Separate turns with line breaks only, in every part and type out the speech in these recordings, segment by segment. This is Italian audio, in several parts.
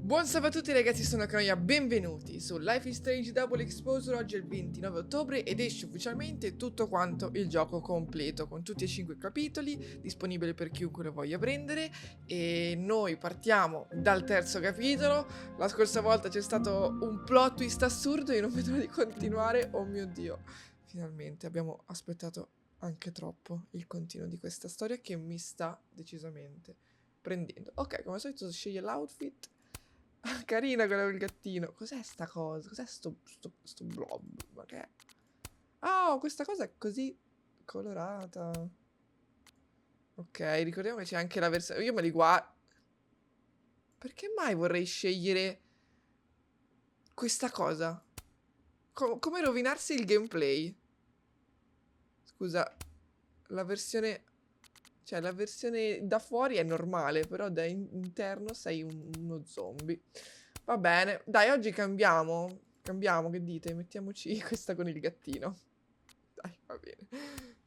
Buon salve a tutti ragazzi, sono Canoia, benvenuti su Life is Strange Double Exposure. Oggi è il 29 ottobre ed esce ufficialmente tutto quanto il gioco completo con tutti e 5 capitoli, disponibile per chiunque lo voglia prendere. E noi partiamo dal terzo capitolo. La scorsa volta c'è stato un plot twist assurdo e io non vedo di continuare. Oh mio Dio, finalmente abbiamo aspettato anche troppo il continuo di questa storia che mi sta decisamente prendendo. Ok, come al solito sceglie l'outfit. Carina quella col gattino. Cos'è sta cosa? Cos'è sto blob? Ma che è? Oh, questa cosa è così colorata. Ok, ricordiamo che c'è anche la versione... Io me li guardo... Perché mai vorrei scegliere questa cosa? Come rovinarsi il gameplay? Scusa, la versione... Cioè, la versione da fuori è normale, però da interno sei uno zombie. Va bene. Dai, oggi cambiamo. Cambiamo, che dite? Mettiamoci questa con il gattino. Dai, va bene.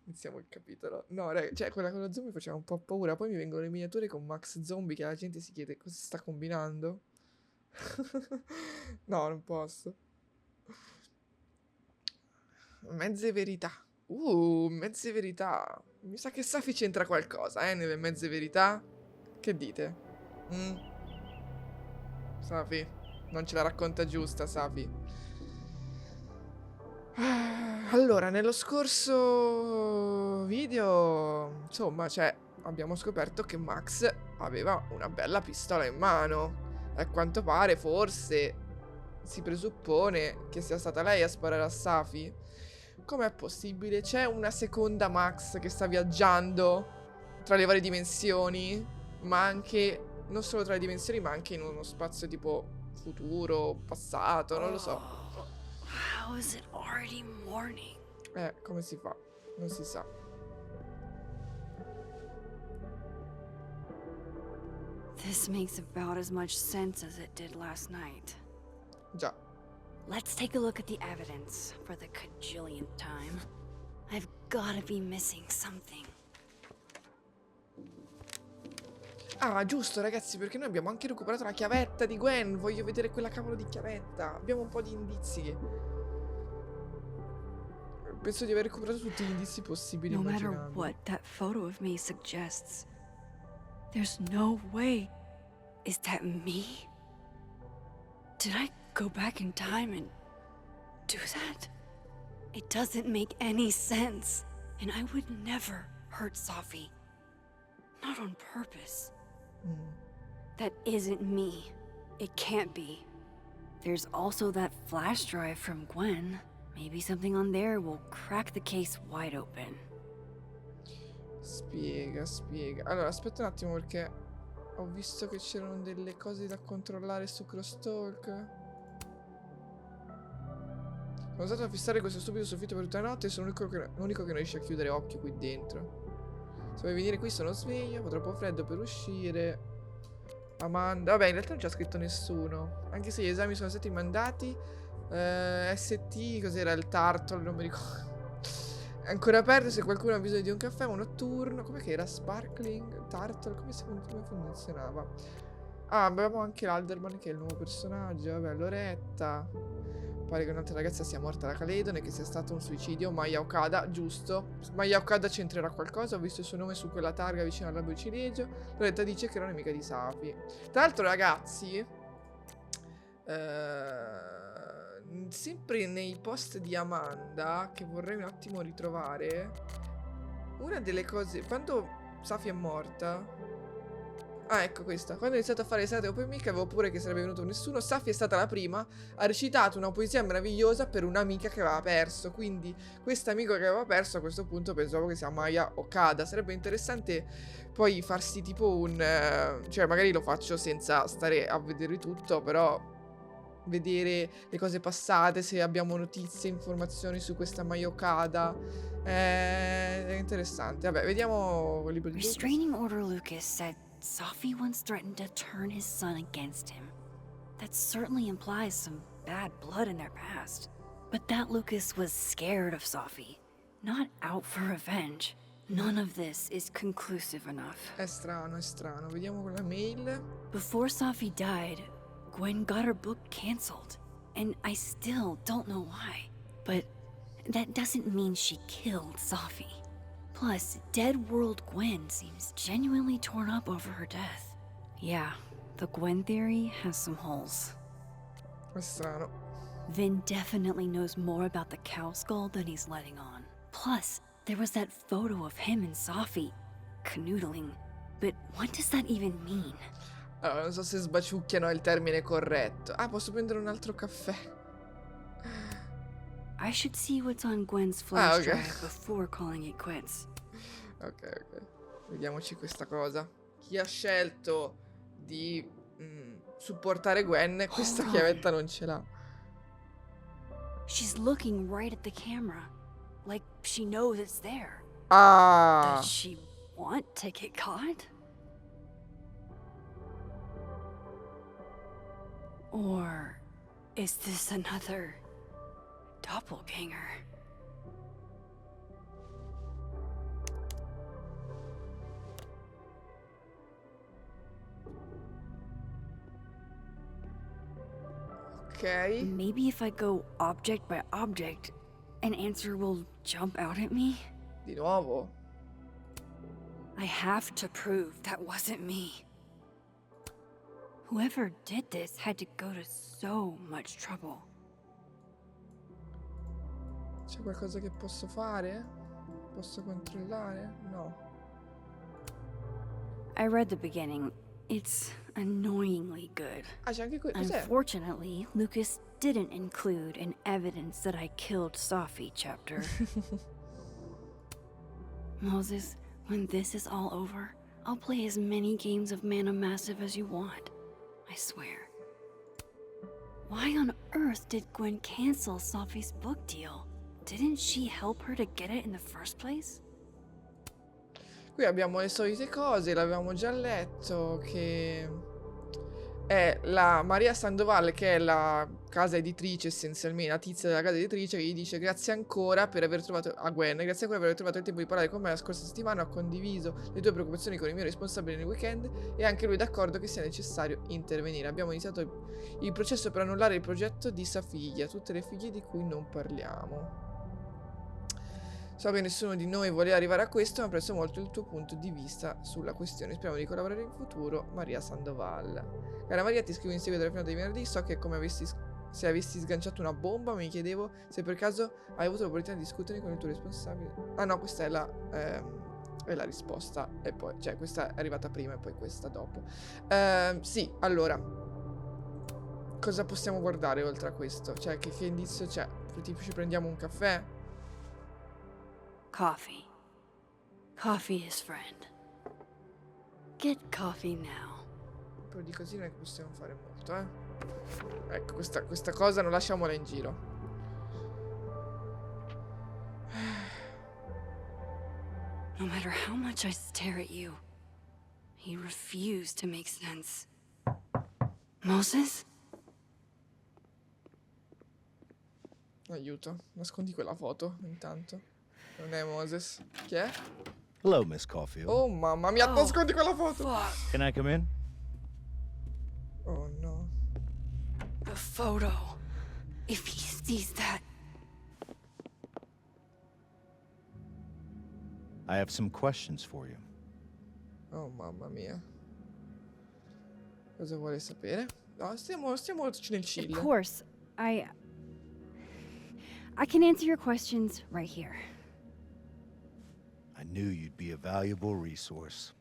Iniziamo il capitolo. No, raga, cioè, quella con lo zombie faceva un po' paura. Poi mi vengono le miniature con Max Zombie che la gente si chiede cosa sta combinando. No, non posso. Mezze verità. Mezze verità. Mi sa che Safi c'entra qualcosa, nelle mezze verità. Che dite? Safi, non ce la racconta giusta, Safi. Allora, nello scorso video, insomma, cioè, abbiamo scoperto che Max aveva una bella pistola in mano. E a quanto pare, forse, si presuppone che sia stata lei a sparare a Safi. Com'è possibile? C'è una seconda Max che sta viaggiando tra le varie dimensioni, ma anche, non solo tra le dimensioni, ma anche in uno spazio tipo futuro, passato, non lo so.
How is it already morning?
Come si fa? Non si sa.
This makes about as much sense as it did last night.
Già.
Let's take a look at the evidence for the cajillionth time. I've gotta be missing something.
Ah, giusto ragazzi, perché noi abbiamo anche recuperato la chiavetta di Gwen. Voglio vedere quella cavolo di chiavetta. Abbiamo un po' di indizi. Penso di aver recuperato tutti gli indizi possibili.
No matter what that photo of me suggests, there's no way. Is that me? Did I go back in time and do that? It doesn't make any sense. And I would never hurt Safi. Not on purpose. That isn't me. It can't be. There's also that flash drive from Gwen. Maybe something on there will crack the case wide open.
Spiega. Allora, aspetta un attimo perché ho visto che c'erano delle cose da controllare su Crosstalk. Sono stato a fissare questo stupido soffitto per tutta la notte e sono l'unico che non riesce a chiudere occhio qui dentro. Se vuoi venire qui sono sveglio, ho troppo freddo per uscire. Amanda, vabbè, in realtà non c'ha scritto nessuno. Anche se gli esami sono stati mandati. ST, cos'era il Turtle? Non mi ricordo. È ancora aperto se qualcuno ha bisogno di un caffè, un notturno. Com'è che era? Sparkling? Turtle? Come funzionava? Ah, avevamo anche l'Alderman che è il nuovo personaggio. Vabbè, Loretta. Pare che un'altra ragazza sia morta alla Caledon e che sia stato un suicidio. Maya Okada, giusto. Maya Okada c'entrerà qualcosa. Ho visto il suo nome su quella targa vicino all'albero di ciliegio. Loretta dice che era un'amica di Safi. Tra l'altro, ragazzi, sempre nei post di Amanda, che vorrei un attimo ritrovare, una delle cose, quando Safi è morta... Ah, ecco questa. Quando ho iniziato a fare le serate open mic avevo paura che sarebbe venuto nessuno. Safi è stata la prima. Ha recitato una poesia meravigliosa per un'amica che aveva perso. Quindi questo amico che aveva perso a questo punto pensavo che sia Maya Okada. Sarebbe interessante poi farsi tipo un... cioè magari lo faccio senza stare a vedere tutto, però vedere le cose passate, se abbiamo notizie, informazioni su questa Maya Okada. È interessante. Vabbè, vediamo il libro di Lucas.
Restraining Order Lucas said Safi once threatened to turn his son against him. That certainly implies some bad blood in their past. But that Lucas was scared of Safi, not out for revenge. None of this is conclusive enough.
È strano. Vediamo quella mail.
Before Safi died, Gwen got her book canceled, and I still don't know why. But that doesn't mean she killed Safi. Plus, Dead World Gwen seems genuinely torn up over her death. Yeah, the Gwen theory has some holes.
È strano.
Vin definitely knows more about the cow skull than he's letting on. Plus, there was that photo of him and Safi canoodling. But what does that even mean?
Allora, non so se sbaciucchiano è il termine corretto. Ah, posso prendere un altro caffè?
I should see what's on Gwen's flash
okay.
drive before calling it quits.
Ok. Vediamoci questa cosa. Chi ha scelto di supportare Gwen, questa
Hold on.
chiavetta non ce l'ha.
She's looking right at the camera, like she knows it's there.
Ah!
Does she want to get caught? Or is this another doppelganger?
Ok.
Maybe if I go object by object, an answer will jump out at me?
Di nuovo.
I have to prove that wasn't me. Whoever did this had to go to so much trouble.
C'è qualcosa che posso fare? Posso controllare? No.
I read the beginning. It's annoyingly good.
Ah, c'è anche qui. Cos'è?
Unfortunately, Lucas didn't include an evidence that I killed Safi chapter. Moses, when this is all over, I'll play as many games of Mana Massive as you want. I swear. Why on earth did Gwen cancel Safi's book deal? Didn't she help her to get it in the first place?
Qui abbiamo le solite cose, l'avevamo già letto, che è la Maria Sandoval, che è la casa editrice essenzialmente, la tizia della casa editrice, che gli dice grazie ancora per aver trovato, a Gwen, grazie ancora per aver trovato il tempo di parlare con me la scorsa settimana, ho condiviso le tue preoccupazioni con il mio responsabile nel weekend e anche lui è d'accordo che sia necessario intervenire. Abbiamo iniziato il processo per annullare il progetto di sua figlia, tutte le figlie di cui non parliamo. So che nessuno di noi voleva arrivare a questo, ma apprezzo molto il tuo punto di vista sulla questione. Speriamo di collaborare in futuro. Maria Sandoval. Cara Maria, ti scrivo in seguito alla finale di venerdì. So che come se avessi sganciato una bomba, mi chiedevo se per caso hai avuto l'opportunità di discutere con il tuo responsabile. Ah no, questa è la risposta. E poi, cioè, questa è arrivata prima e poi questa dopo. Sì, allora. Cosa possiamo guardare oltre a questo? Cioè, che indizio c'è? Tipo, ci prendiamo un caffè?
Coffee. Coffee is friend. Get coffee now.
Però di così non è che possiamo fare molto, Ecco, questa cosa non lasciamola in giro.
No matter how much I stare at you, you refuse to make sense. Moses?
Aiuto, nascondi quella foto intanto. Non è Moses. Chi è?
Hello, Miss Caulfield.
Oh mamma mia, nascondi quella foto!
Fuck.
Can I come in?
Oh no.
The photo. If he sees that.
I have some questions for you.
Oh mamma mia. Cosa vuole sapere? No, stiamo nel chill.
Of course. I can answer your questions right here.
I knew you'd be a valuable resource.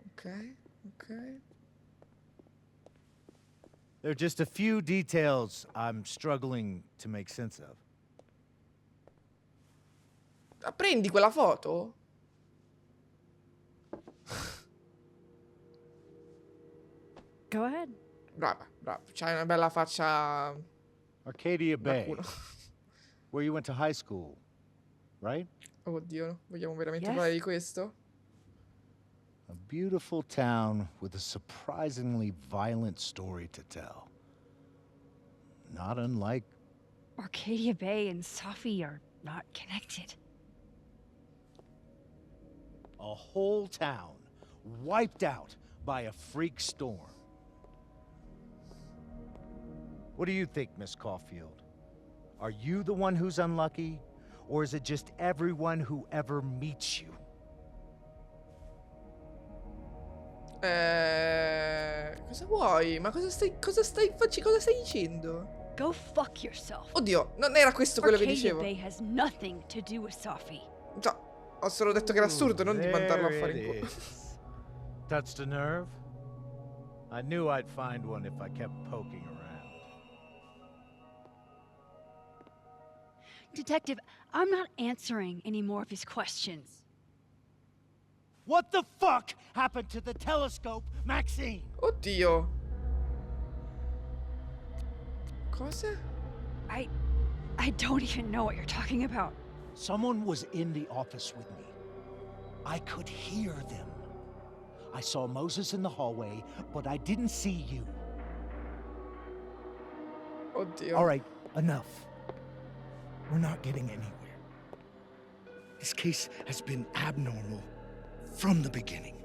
Ok.
There are just a few details I'm struggling to make sense of.
Ah, prendi quella foto?
Go ahead.
Brava. C'hai una bella faccia
Arcadia
da
Bay,
culo.
where you went to high school, right?
Oddio, vogliamo veramente
Yes.
parlare di questo?
A beautiful town with a surprisingly violent story to tell. Not unlike
Arcadia Bay and Safi are not connected.
A whole town wiped out by a freak storm. What do you think, Miss Caulfield? Are you the one who's unlucky? Or is it just everyone who ever meets you?
Cosa vuoi? Ma cosa stai dicendo?
Go fuck yourself.
Oddio, non era questo quello che
Arcadia
dicevo.
Bay has nothing to do with Safi.
Già, ho solo detto che era assurdo, non di mandarlo a
There
fare in
it
culo.
is. Touched a nerve? I knew I'd find one if I kept poking around.
Detective, I'm not answering any more of his questions.
What the fuck happened to the telescope, Maxine?
Oddio. Cosa?
I don't even know what you're talking about.
Someone was in the office with me. I could hear them. I saw Moses in the hallway, but I didn't see you.
Oddio.
All right, enough. We're not getting anywhere. This case has been abnormal from the beginning.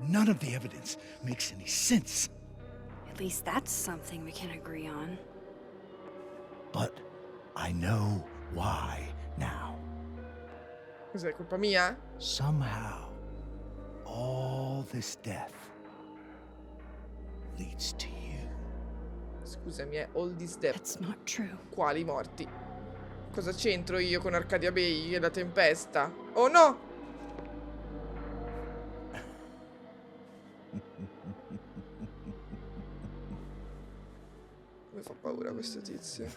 None of the evidence makes any sense.
At least that's something we can agree on.
But I know why now.
Cos'è, colpa mia?
Somehow, all this death leads to you.
Scusami, all this death.
That's not true.
Quali morti? Cosa c'entro io con Arcadia Bay e la tempesta? Oh no! Mi fa paura questo tizio.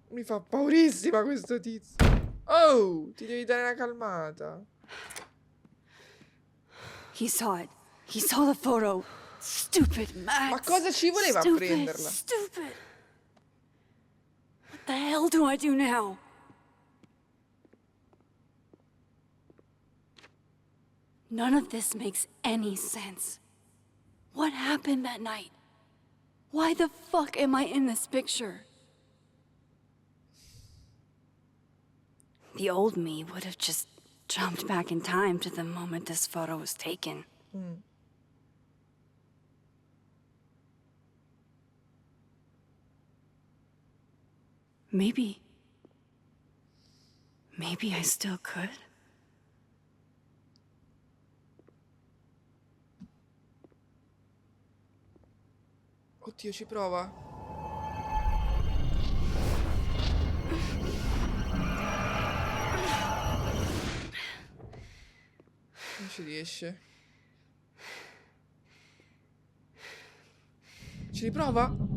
Mi fa paurissima questo tizio. Oh, ti devi dare una calmata.
He saw it. He saw the photo. Stupid Max.
Ma cosa ci voleva a
Stupid,
prenderla?
Stupid. What the hell do I do now? None of this makes any sense. What happened that night? Why the fuck am I in this picture? The old me would have just jumped back in time to the moment this photo was taken. Maybe I still could.
Oddio, ci prova. Non ci riesce. Ci riprova?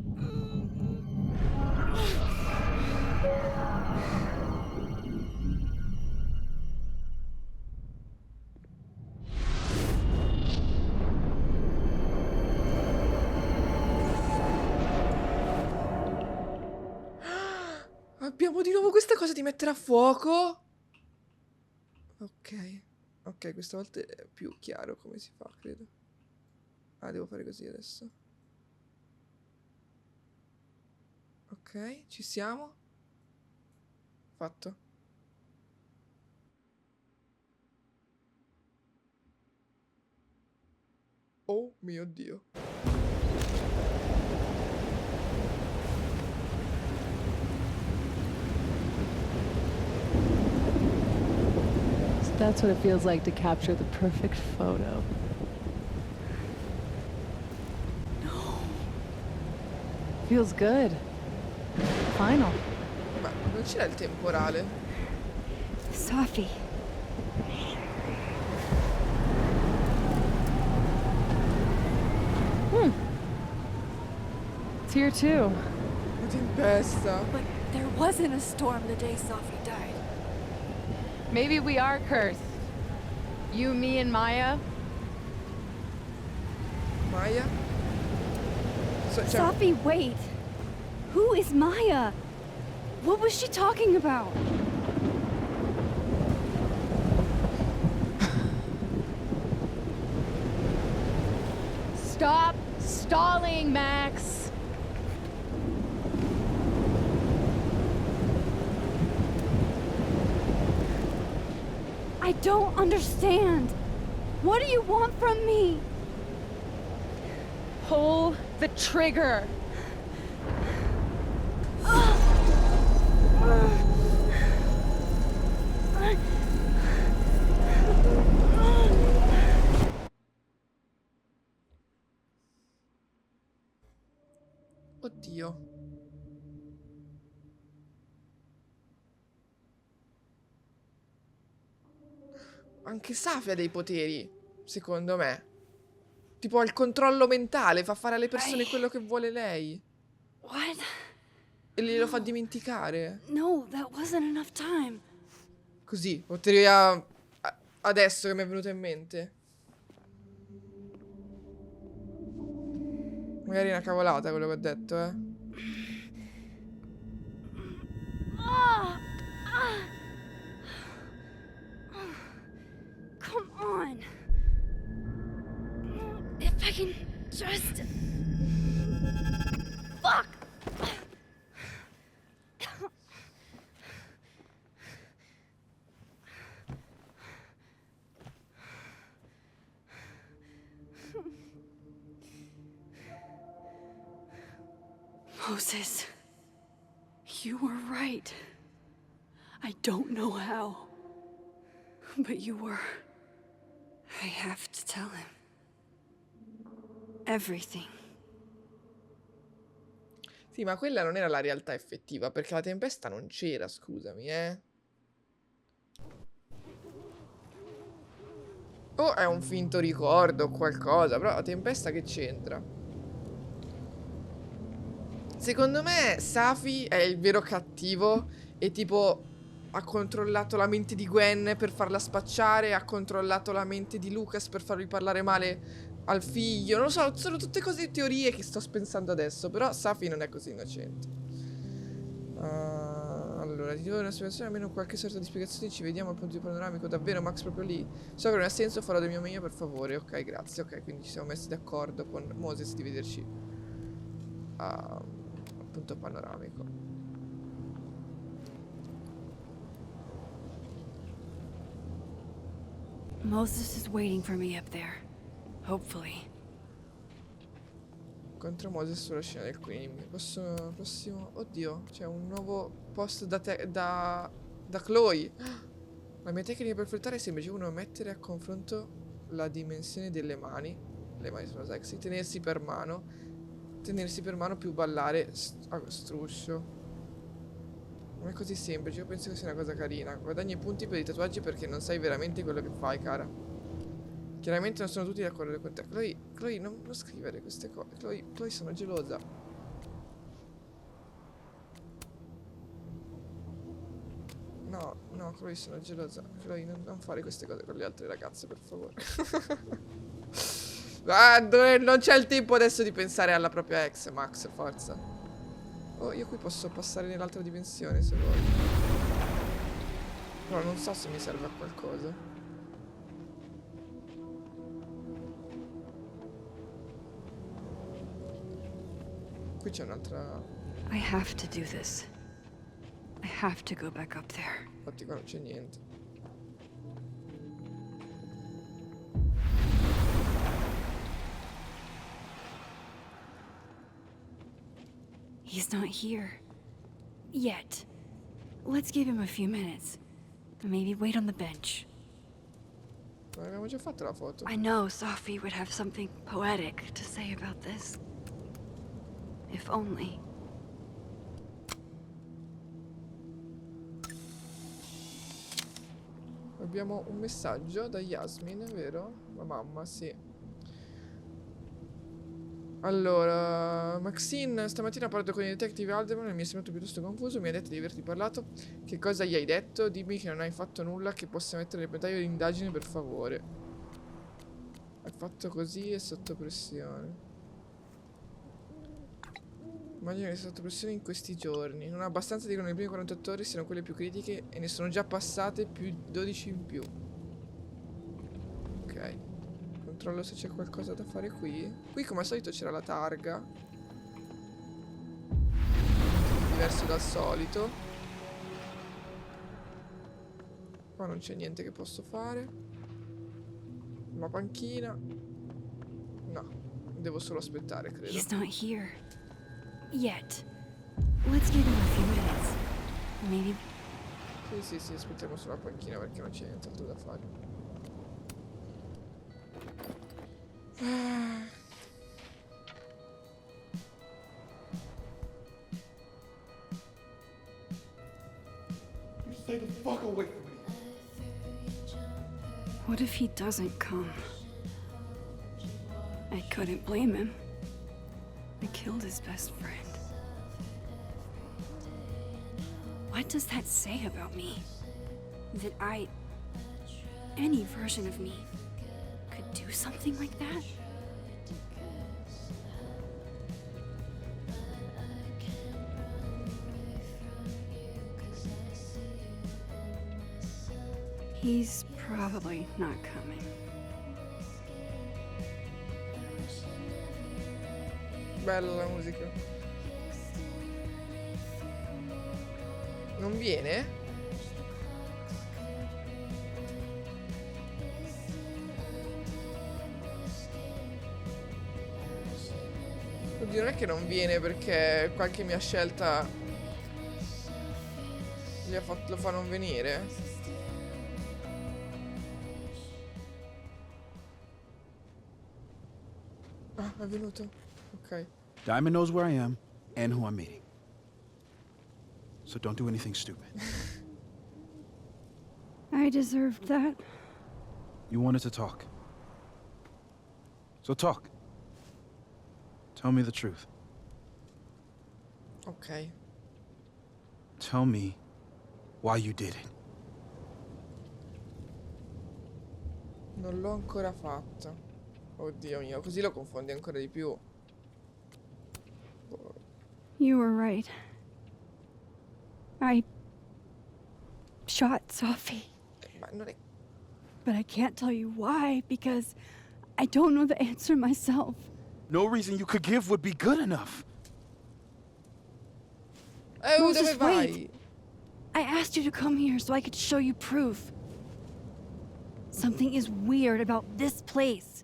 Abbiamo di nuovo questa cosa di mettere a fuoco. Ok. Ok, questa volta è più chiaro come si fa, credo. Ah, devo fare così adesso. Ok, ci siamo. Fatto. Oh mio Dio.
That's what it feels like to capture the perfect photo.
No.
Feels good. Final.
Ma non c'era il temporale.
Safi.
It's here too.
La tempesta.
But there wasn't a storm the day Safi died.
Maybe we are cursed. You, me, and Maya.
Maya? Cioè,
Safi, wait. Who is Maya? What was she talking about?
Stop stalling, Max.
I don't understand. What do you want from me?
Pull the trigger.
Oddio. Anche Safi ha dei poteri, secondo me. Tipo ha il controllo mentale, fa fare alle persone quello che vuole lei.
What?
E glielo fa dimenticare.
No, that wasn't enough time.
Così, adesso che mi è venuto in mente. Magari è una cavolata quello che ho detto, eh.
Come on. If I can just... Fuck! Moses, you were right. I don't know how, but you were. I have to tell him. Everything.
Sì, ma quella non era la realtà effettiva, perché la tempesta non c'era, scusami, eh. O è un finto ricordo o qualcosa, però la tempesta che c'entra? Secondo me Safi è il vero cattivo e tipo ha controllato la mente di Gwen per farla spacciare, ha controllato la mente di Lucas per fargli parlare male al figlio. Non lo so, sono tutte cose teorie che sto pensando adesso, però Safi non è così innocente. Allora, ti do una spiegazione, almeno qualche sorta di spiegazione, ci vediamo al punto di panoramico, davvero Max proprio lì? So che non ha senso, farò del mio meglio per favore, ok, grazie, ok, quindi ci siamo messi d'accordo con Moses di vederci al punto panoramico.
Moses is waiting for me up there. Hopefully.
Contro Moses sulla scena del Queen. Prossimo. Oddio, c'è un nuovo post da Chloe. La mia tecnica per flirtare è semplice: uno, mettere a confronto la dimensione delle mani. Le mani sono sexy. Tenersi per mano più ballare a struscio. Non è così semplice, io penso che sia una cosa carina. Guadagni punti per i tatuaggi perché non sai veramente quello che fai, cara. Chiaramente non sono tutti d'accordo con te. Chloe, non scrivere queste cose. Chloe, sono gelosa. No, Chloe, sono gelosa. Chloe, non fare queste cose con le altre ragazze, per favore. Non c'è il tempo adesso di pensare alla propria ex, Max, forza. Oh, io qui posso passare nell'altra dimensione se voglio. Però non so se mi serve a qualcosa. Qui c'è un'altra...
I have to do this. I have to go back up there.
Infatti qua non c'è niente.
He's not here. Yet. Let's give him a few minutes. Maybe wait on the bench.
Ma abbiamo già fatto la foto.
I know Sophie would have something poetic to say about this. If only.
Abbiamo un messaggio da Yasmin, vero? La mamma, sì. Allora, Maxine, stamattina ho parlato con il detective Alderman e mi è sembrato piuttosto confuso. Mi ha detto di averti parlato. Che cosa gli hai detto? Dimmi che non hai fatto nulla che possa mettere nel repentaglio l'indagine, per favore. Hai fatto così e sotto pressione. Immagino che sia sotto pressione in questi giorni. Non ha abbastanza, dicono, le prime 48 ore siano quelle più critiche e ne sono già passate più 12 in più. Ok. Controllo se c'è qualcosa da fare qui. Qui come al solito c'era la targa. Diverso dal solito. Qua non c'è niente che posso fare. Una panchina. No, devo solo aspettare, credo.
He's not here. Yet. Let's give him a few minutes. Maybe.
Sì, aspettiamo sulla panchina perché non c'è nient'altro da fare. Ah.
Stay the fuck away from me.
What if he doesn't come? I couldn't blame him. I killed his best friend. What does that say about me? That any version of me, could do something like that? He's probably not coming.
Bella la musica. Non viene? Oddio, non è che non viene perché qualche mia scelta lo fa non venire. Ah, è venuto. Ok.
Diamond knows where I am and who I'm meeting. So don't do anything stupid.
I deserved that.
You wanted to talk. So talk. Tell me the truth.
Ok.
Tell me why you did it.
Non l'ho ancora fatta. Oddio mio, così lo confondi ancora di più.
You were right. I shot Sophie,
Ma non è...
but I can't tell you why because I don't know the answer myself.
No reason you could give would be good enough.
Oh,
Moses,
dove vai?
wait. I asked you to come here so I could show you proof. Something is weird about this place.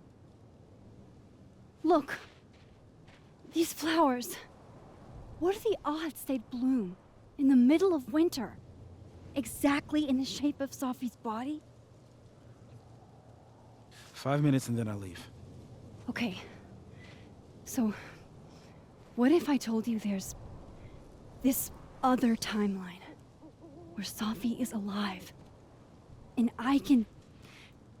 Look. These flowers. What are the odds they'd bloom in the middle of winter? Exactly in the shape of Sophie's body?
5 minutes and then I leave.
Okay. So, what if I told you there's this other timeline where Sophie is alive and I can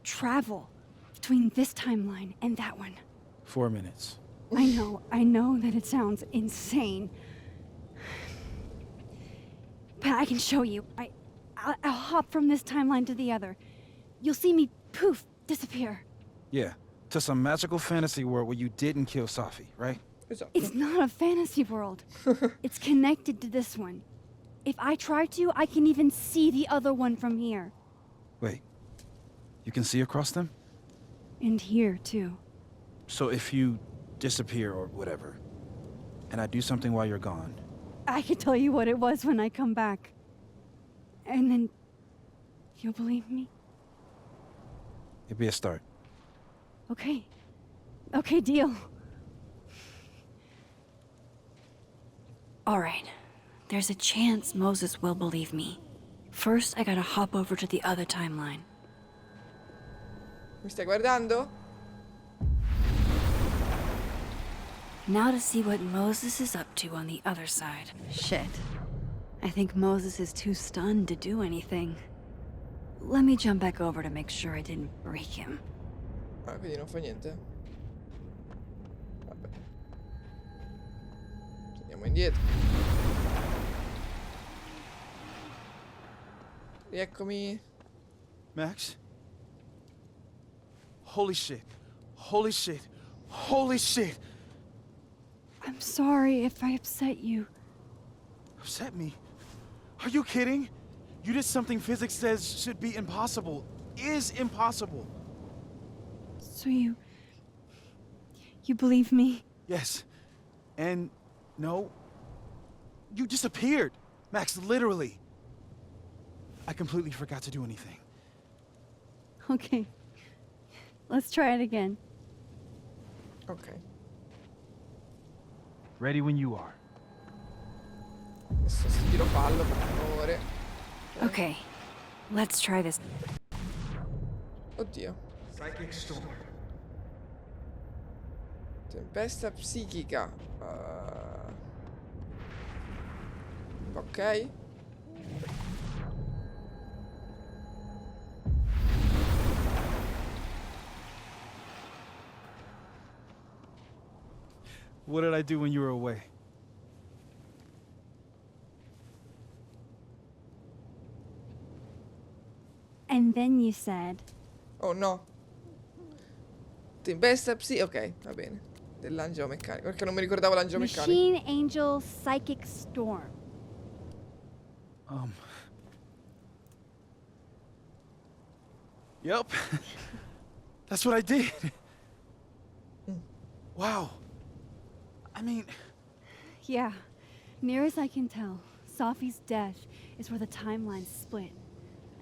travel between this timeline and that one?
4 minutes.
I know that it sounds insane. But I can show you. I'll hop from this timeline to the other. You'll see me, poof, disappear.
Yeah, to some magical fantasy world where you didn't kill Safi, right?
Esatto.
It's not a fantasy world. It's connected to this one. If I try to, I can even see the other one from here.
Wait, you can see across them?
And here, too.
So if you disappear or whatever, and I do something while you're gone,
I can tell you what it was when I come back. And then you'll believe me?
it'd be a start.
Okay. Okay, deal. All right. There's a chance Moses will believe me. First, I gotta hop over to the other timeline.
Mi stai guardando?
Now to see what Moses is up to on the other side. Shit. I think Moses is too stunned to do anything. Let me jump back over to make sure I didn't break him.
Ah, quindi non fa niente. Vabbè. Torniamo indietro. Rieccomi.
Max? Holy shit. Holy shit. Holy shit.
I'm sorry if I upset you.
Upset me? Are you kidding? You did something physics says should be impossible. Is impossible.
So you believe me?
Yes. And no. You disappeared. Max, literally. I completely forgot to do anything.
Okay. Let's try it again.
Ok.
Ready when you are.
Adesso si tiro fallo, per favore.
Okay. Let's try this.
Oddio.
Psychic storm.
Tempesta psichica. Ok.
What did I do when you were away?
And then you said,
Oh no. Tempesta psi... Ok, va bene. Dell'angelo meccanico. Perché non mi ricordavo l'angelo meccanico.
Machine Angel Psychic Storm.
Yep. That's what I did. Wow. I mean,
Yeah. Near as I can tell, Sophie's death is where the timelines split.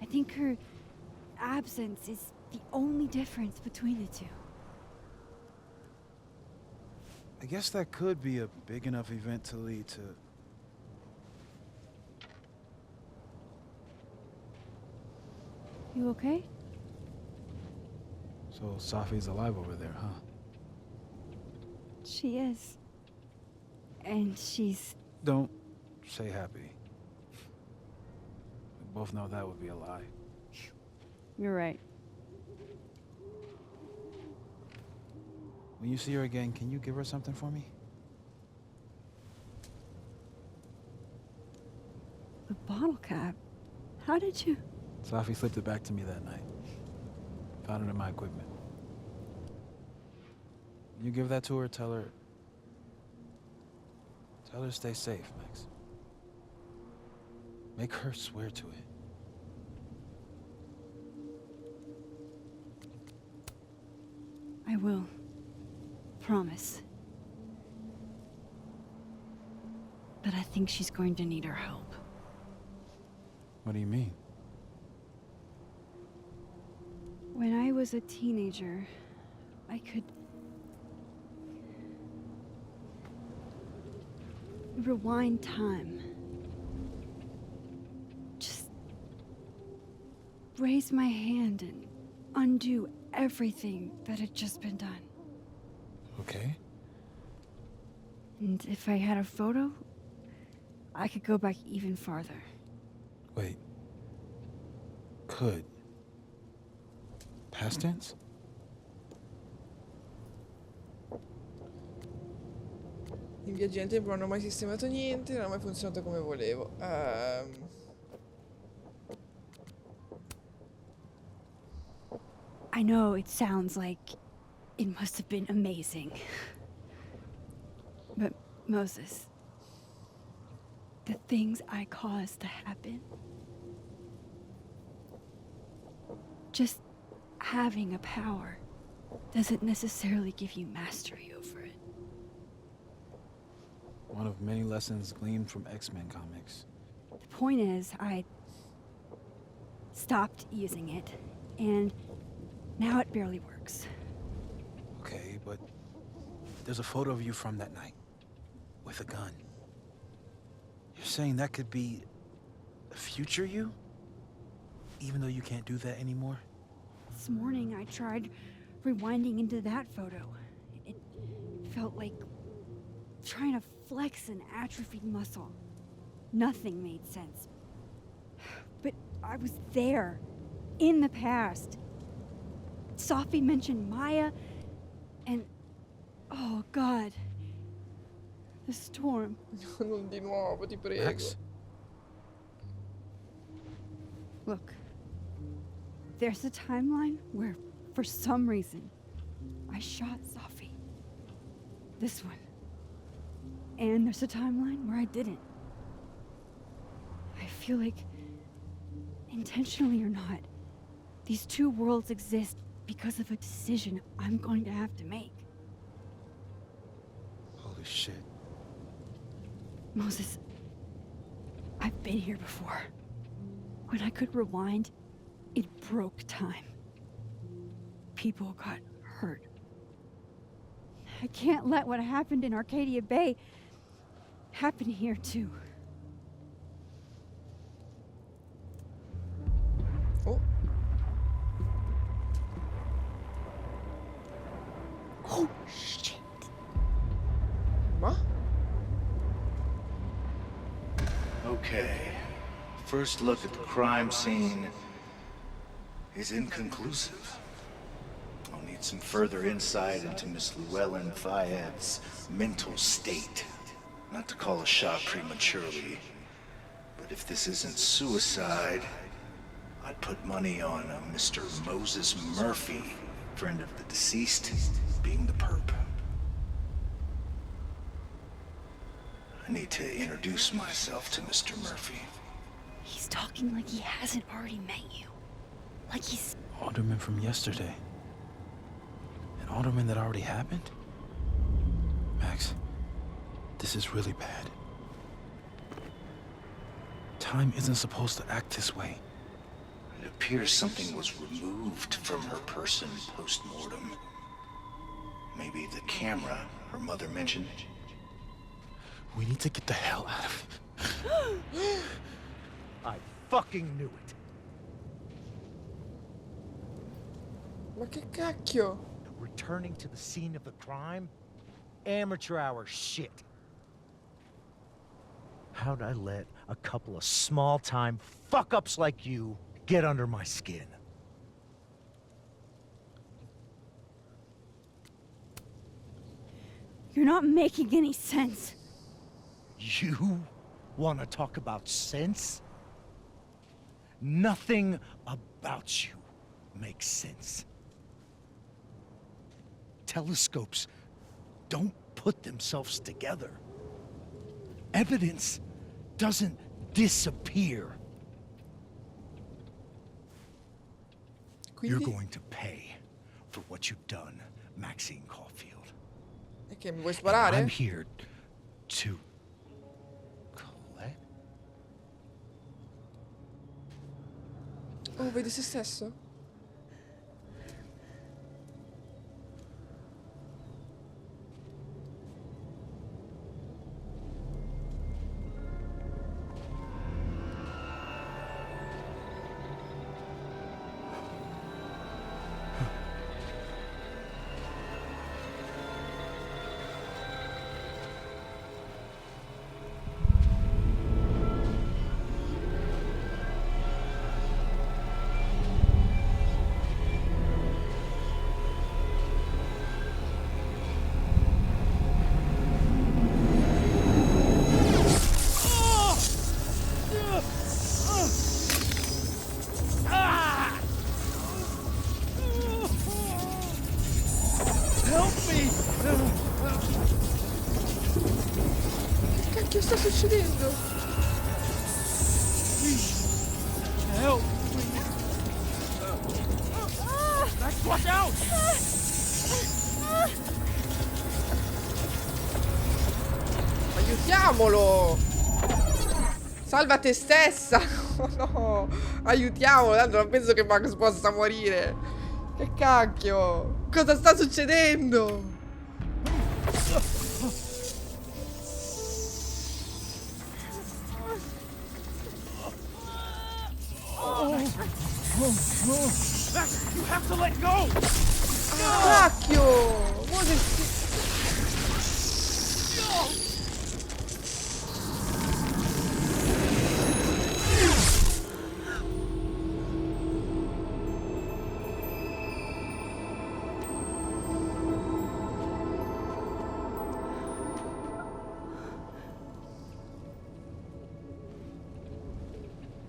I think her absence is the only difference between the two.
I guess that could be a big enough event to lead to...
You okay?
So Safi's alive over there, huh?
She is. And she's...
Don't say happy. We both know that would be a lie.
You're right.
When you see her again, can you give her something for me?
The bottle cap? How did you...
Safi slipped it back to me that night. Found it in my equipment. When you give that to her, tell her to stay safe, Max. Make her swear to it.
I will. Promise. But I think she's going to need our help.
What do you mean?
When I was a teenager, I could rewind time. Just raise my hand and undo everything that had just been done.
Okay.
And if I had a photo, I could go back even farther.
Wait. Could. Past tense?
I viaggi nel tempo non hanno mai sistemato niente, non ha mai funzionato come volevo.
I know it sounds like it must have been amazing. But Moses, the things I caused to happen, just having a power doesn't necessarily give you mastery over it.
One of many lessons gleaned from X-Men comics.
The point is, I stopped using it, and now it barely works.
Okay, but there's a photo of you from that night. With a gun. You're saying that could be a future you? Even though you can't do that anymore?
This morning I tried rewinding into that photo. It felt like trying to flex an atrophied muscle. Nothing made sense. But I was there, in the past. Sophie mentioned Maya, and oh God, the storm.
Non di nuovo, ti prego.
Max?
Look, there's a timeline where, for some reason, I shot Sophie. This one. And there's a timeline where I didn't. I feel like, intentionally or not, these two worlds exist because of a decision I'm going to have to make.
Holy shit.
Moses, I've been here before. When I could rewind, it broke time. people got hurt.
I can't let what happened in Arcadia Bay happen here, too.
Oh,
Oh, shit.
ma?
Okay. First look at the crime scene is inconclusive. I'll need some further insight into Miss Llewellyn Fayette's mental state. Not to call a shot prematurely, but if this isn't suicide, I'd put money on a Mr. Moses Murphy, friend of the deceased, being the perp. I need to introduce myself to Mr. Murphy.
He's talking like he hasn't already met you. Like he's...
Alderman from yesterday. An alderman that already happened? Max, this is really bad. Time isn't supposed to act this way.
It appears something was removed from her person post-mortem. Maybe the camera her mother mentioned.
We need to get the hell out of here.
I fucking knew it.
Ma che cacchio?
Returning to the scene of the crime? Amateur hour shit. How'd I let a couple of small-time fuck-ups like you get under my skin?
You're not making any sense.
You want to talk about sense? Nothing about you makes sense. Telescopes don't put themselves together. Evidence doesn't disappear. You're
Quindi?
going to pay for what you've done, Maxine Caulfield.
E che mi vuoi
I'm
sparare?
here to collect.
Oh, vedi se stesso? Che cacchio sta succedendo?
Help! Max, watch out!
Aiutiamolo! Salva te stessa! Oh no! Aiutiamolo, tanto non penso che Max possa morire. Che cacchio? Cosa sta succedendo?
Max, you have to let go!
Cacchio! Moses...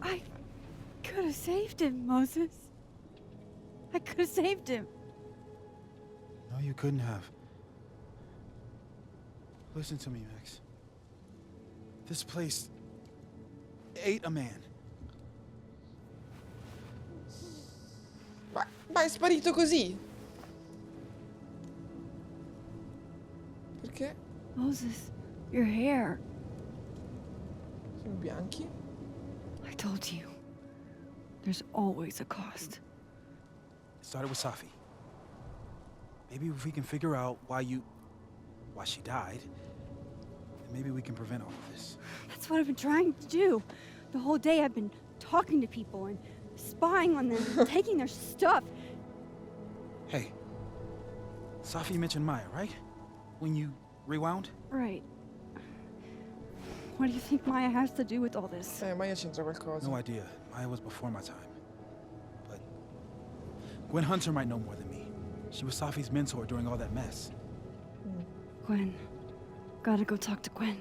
I could have saved him, Moses. I could have saved him.
No, you couldn't have. Listen to me, Max. This place ate a man.
Ma è sparito così? Perché?
Moses, your hair.
Sono bianchi?
I told you. There's always a cost.
It started with Safi. Maybe if we can figure out why she died, then maybe we can prevent all of this.
That's what I've been trying to do. The whole day I've been talking to people and spying on them and taking their stuff.
Hey, Safi mentioned Maya, right? When you rewound?
Right. What do you think Maya has to do with all this?
Maya c'entra qualcosa.
No idea. Maya was before my time. But Gwen Hunter might know more than me. She was Safi's mentor during all that mess.
Gwen. Gotta go talk to Gwen.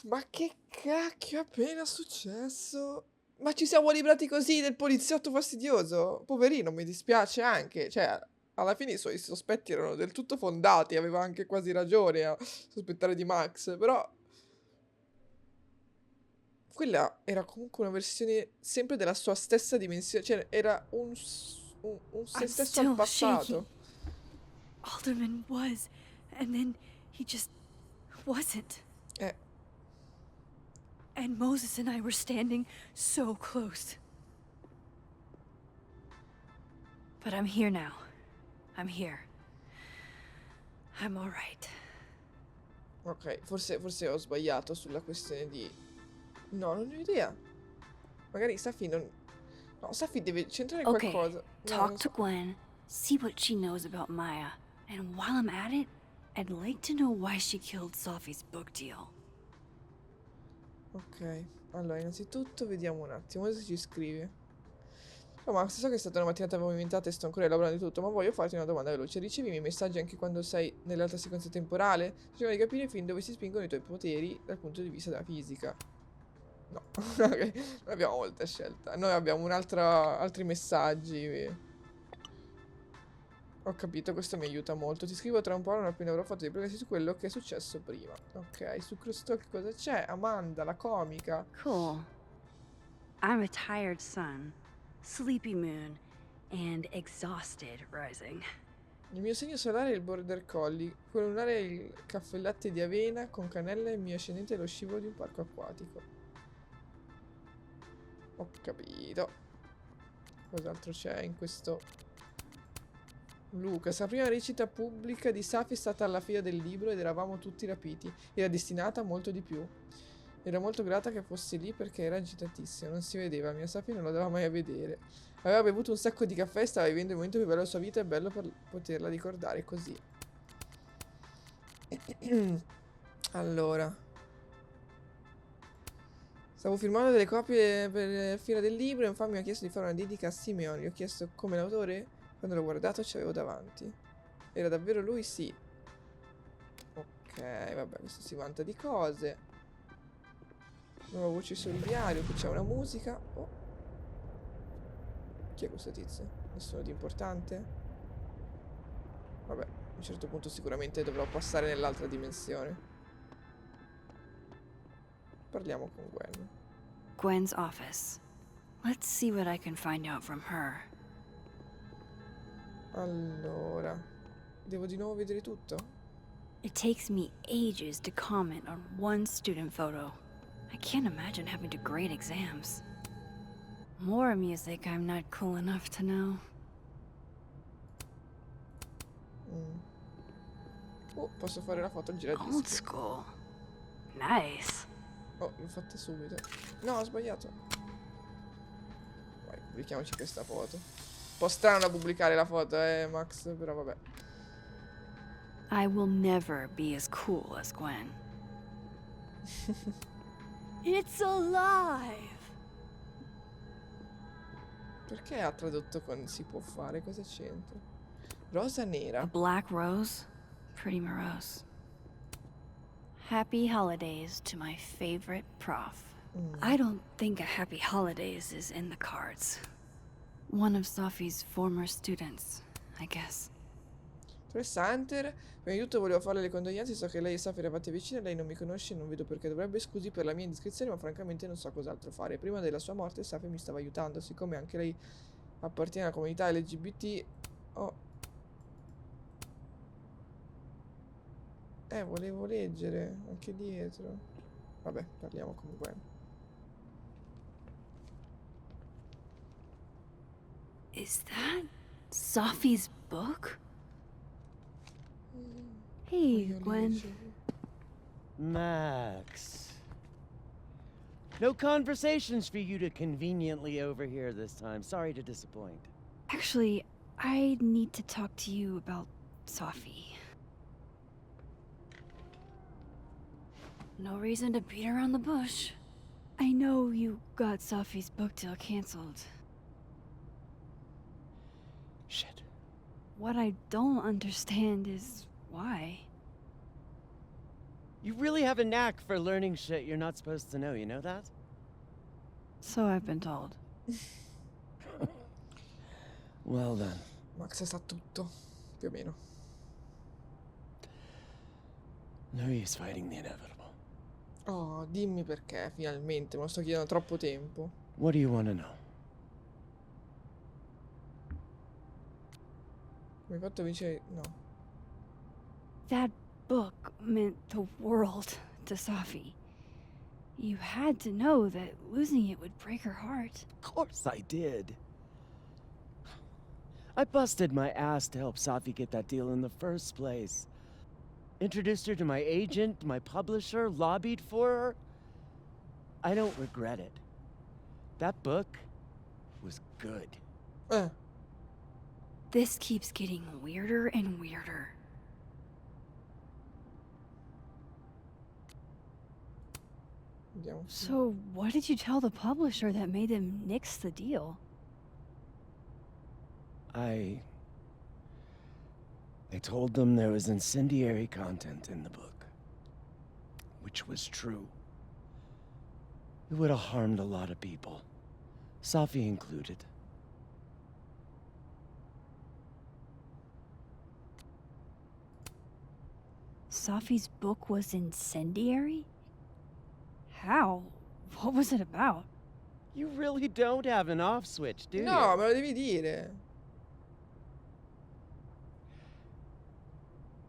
Ma che cacchio è appena successo? Ma ci siamo librati così del poliziotto fastidioso? Poverino, mi dispiace anche. Cioè, alla fine i suoi sospetti erano del tutto fondati, aveva anche quasi ragione a sospettare di Max, però quella era comunque una versione sempre della sua stessa dimensione, cioè era un se
I'm
stesso
still
al passato.
shaking. Alderman was, and then he just wasn't.
Eh,
And Moses and I were standing so close. But I'm here now. I'm here. I'm all right.
ok, forse ho sbagliato sulla questione di... No, non ho idea. Magari Safi non... No, Safi deve centrare
Okay,
qualcosa. No,
talk
non
to
so.
Gwen, see what she knows about Maya, and while I'm at it, I'd like to know why she killed Sophie's book deal.
Ok, allora innanzitutto vediamo un attimo se ci scrive. Oh, Max, so che è stata una mattinata movimentata e sto ancora elaborando di tutto, ma voglio farti una domanda veloce. Ricevi i miei messaggi anche quando sei nell'altra sequenza temporale? Cerchiamo di capire fin dove si spingono i tuoi poteri dal punto di vista della fisica. No, ok, non abbiamo molta scelta. Noi abbiamo altri messaggi. Ho capito, questo mi aiuta molto. Ti scrivo tra un po', non appena avrò fatto dei progressi su quello che è successo prima. Ok, su Crosstalk cosa c'è? Amanda, la comica.
Cool. I'm a tired sun, sleepy moon, and exhausted rising.
Il mio segno solare è il border collie, quello lunare è il caffè latte di avena con cannella e il mio ascendente è lo scivolo di un parco acquatico. Ho capito. Cos'altro c'è in questo? Lucas, la prima recita pubblica di Safi è stata alla fine del libro ed eravamo tutti rapiti. Era destinata a molto di più. Ero molto grata che fossi lì perché era agitatissima, non si vedeva, mia Safi non la dava mai a vedere. Aveva bevuto un sacco di caffè e stava vivendo il momento più bello della sua vita, è bello per poterla ricordare così. Allora. Stavo firmando delle copie per la fila del libro e infatti mi ha chiesto di fare una dedica a Simeon. Gli ho chiesto come l'autore. Quando l'ho guardato ci avevo davanti. Era davvero lui? Sì. Ok, vabbè, questo si vanta di cose. Nuova voce sul diario, qui c'è una musica. Oh. Chi è questo tizio? Nessuno di importante? Vabbè, a un certo punto sicuramente dovrò passare nell'altra dimensione. Parliamo con Gwen.
Gwen's office. Let's see what I can find out from her.
Allora, devo di nuovo vedere tutto?
It takes me ages to comment on one student photo. I can't imagine having to grade exams. More music I'm not cool enough to know.
Oh, posso fare la foto al
Old
giradischi.
school. Nice.
Oh, l'ho fatta subito. No, ho sbagliato. Vai, pubblichiamoci questa foto. Un po' strano da pubblicare la foto, Max, però vabbè.
I will never be as cool as Gwen. It's alive!
Perché ha tradotto con si può fare? Cosa c'entra? Rosa
A
nera.
black rose? Pretty morose. Happy holidays to my favorite prof. I don't think a happy holidays is in the cards. One of Sophie's former students, I guess.
Professoressa Hunter, prima di tutto volevo farle le condoglianze, so che lei e Safi eravate vicine, lei non mi conosce, non vedo perché dovrebbe, scusi per la mia indiscrezione, ma francamente non so cos'altro fare. Prima della sua morte Safi mi stava aiutando, siccome anche lei appartiene alla comunità LGBT. Oh. Volevo leggere anche dietro. Vabbè, parliamo con Gwen.
Is that Sophie's book? Hey,
Voglio
Gwen.
leggere.
Max. No conversations for you to conveniently overhear this time. Sorry to disappoint.
Actually, I need to talk to you about Sophie. No reason to beat around the bush. I know you got Sophie's book deal canceled.
Shit.
What I don't understand is why.
You really have a knack for learning shit you're not supposed to know, you know that?
So I've been told.
Well then.
Max sa tutto, più o meno.
No use fighting the inevitable.
Oh, dimmi perché, finalmente, me lo sto chiedendo da troppo tempo.
What do you want to know?
Mi hai fatto vincere... no.
That book meant the world to Sophie. You had to know that losing it would break her heart.
Of course I did. I busted my ass to help Safi get that deal in the first place. Introduced her to my agent, my publisher, lobbied for her. I don't regret it. That book was good.
This keeps getting weirder and weirder.
Vediamo.
So, what did you tell the publisher that made them nix the deal?
I told them there was incendiary content in the book. Which was true. It would have harmed a lot of people. Safi included.
Sophie's book was incendiary? How? What was it about?
You really don't have an off switch, do you?
No, me lo devi dire.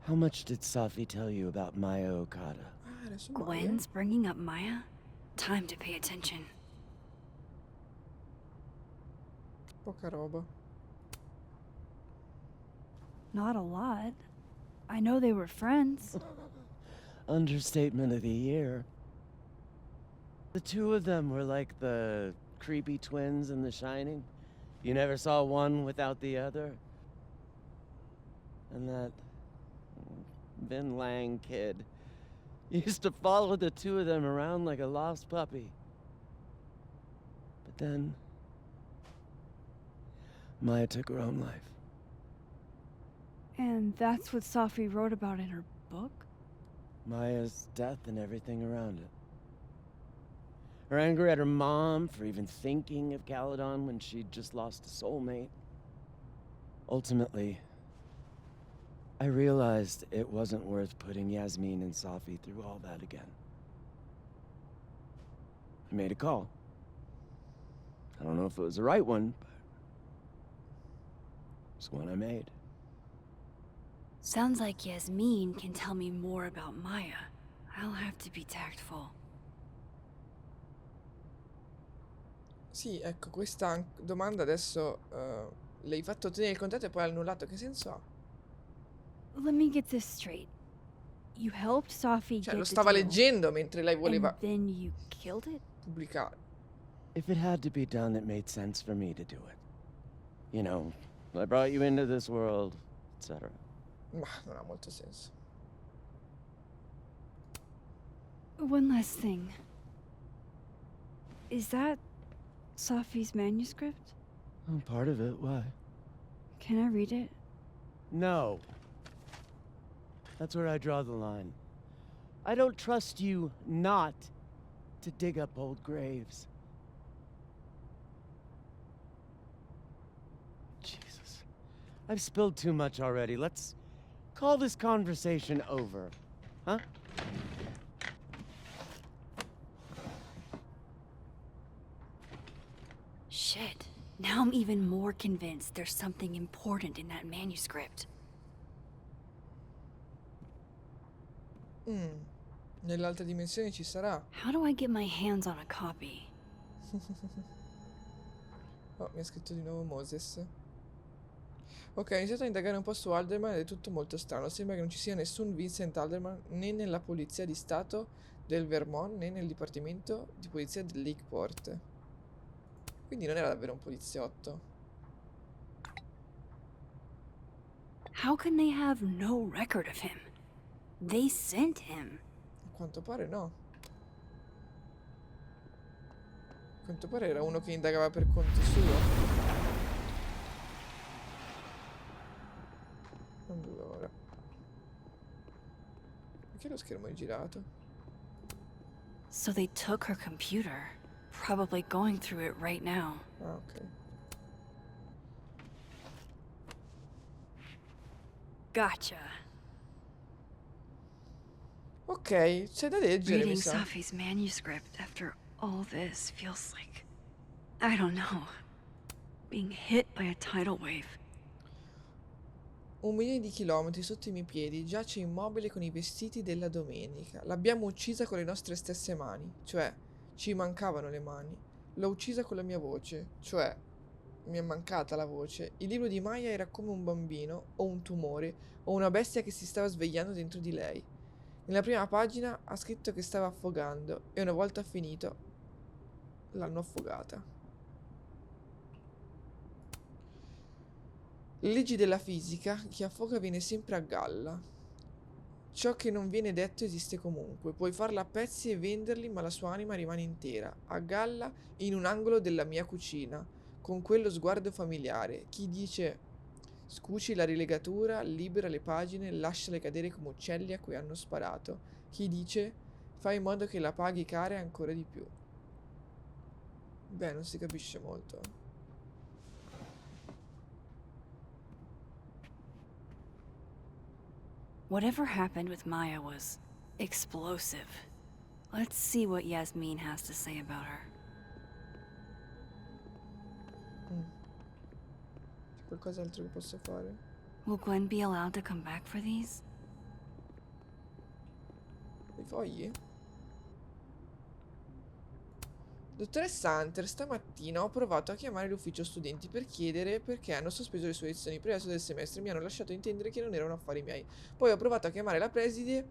How much did Safi tell you about Maya Okada?
Ah, adesso Maya.
Gwen's bringing up Maya? Time to pay attention.
Poca roba.
Not a lot. I know they were friends.
Understatement of the year. The two of them were like the creepy twins in The Shining. You never saw one without the other. And that Vin Lang kid used to follow the two of them around like a lost puppy. But then Maya took her own life.
And that's what Sophie wrote about in her book?
Maya's death and everything around it. Her anger at her mom for even thinking of Caledon when she'd just lost a soulmate. Ultimately, I realized it wasn't worth putting Yasmin and Safi through all that again. I made a call. I don't know if it was the right one, but it's one I made.
Sounds like Yasmin can tell me more about Maya. I'll have to be tactful.
Sì, ecco, questa domanda adesso l'hai fatto tenere il contatto e poi hai annullato. Che senso ha?
Let me get this straight. You helped Sophie
Cioè,
get
lo
the
stava
deal,
leggendo mentre lei
and
voleva
then you killed it?
pubblicare.
If it had to be done, it made sense for me to do it. You know, I brought you into this world, etc.
Ma non ha molto senso.
One last thing. Is that Sophie's manuscript?
Oh, part of it, why?
Can I read it?
No. That's where I draw the line. I don't trust you not to dig up old graves. Jesus. I've spilled too much already. Let's call this conversation over. Huh?
Shit. Now I'm even more convinced there's something important in that manuscript.
Nell'altra dimensione ci sarà.
How do I get my hands on a copy?
Oh, mi ha scritto di nuovo Moses. Ok, ho iniziato a indagare un po' su Alderman ed è tutto molto strano. Sembra che non ci sia nessun Vincent Alderman né nella polizia di stato del Vermont né nel dipartimento di polizia del Lakeport. Quindi non era davvero un poliziotto.
How can they have no record of him? They sent him.
A quanto pare no. A quanto pare era uno che indagava per conto suo. Allora. Perché lo schermo è girato?
So they took her computer. Probably going through it right now.
Ah, ok.
Gotcha.
Ok, c'è da leggere, mi
Reading
sa.
Safi's manuscript after all this feels like, I don't know, being hit by a tidal wave.
1 milione di chilometri sotto i miei piedi, giace immobile con i vestiti della domenica. L'abbiamo uccisa con le nostre stesse mani, cioè ci mancavano le mani. L'ho uccisa con la mia voce, cioè mi è mancata la voce. Il libro di Maya era come un bambino, o un tumore, o una bestia che si stava svegliando dentro di lei. Nella prima pagina ha scritto che stava affogando e una volta finito l'hanno affogata. Le leggi della fisica, chi affoga viene sempre a galla. Ciò che non viene detto esiste comunque. Puoi farla a pezzi e venderli, ma la sua anima rimane intera, a galla in un angolo della mia cucina, con quello sguardo familiare. Chi dice scuci la rilegatura, libera le pagine, lasciale cadere come uccelli a cui hanno sparato. Chi dice fai in modo che la paghi cara ancora di più. Beh, non si capisce molto.
Whatever happened with Maya was explosive. Let's see what Yasmin has to say about her.
C'è qualcos'altro che posso fare?
Will Gwen be allowed to come back for these?
I fogli? Dottoressa Hunter, stamattina ho provato a chiamare l'ufficio studenti per chiedere perché hanno sospeso le sue lezioni per il resto del semestre. Mi hanno lasciato intendere che non erano affari miei. Poi ho provato a chiamare la preside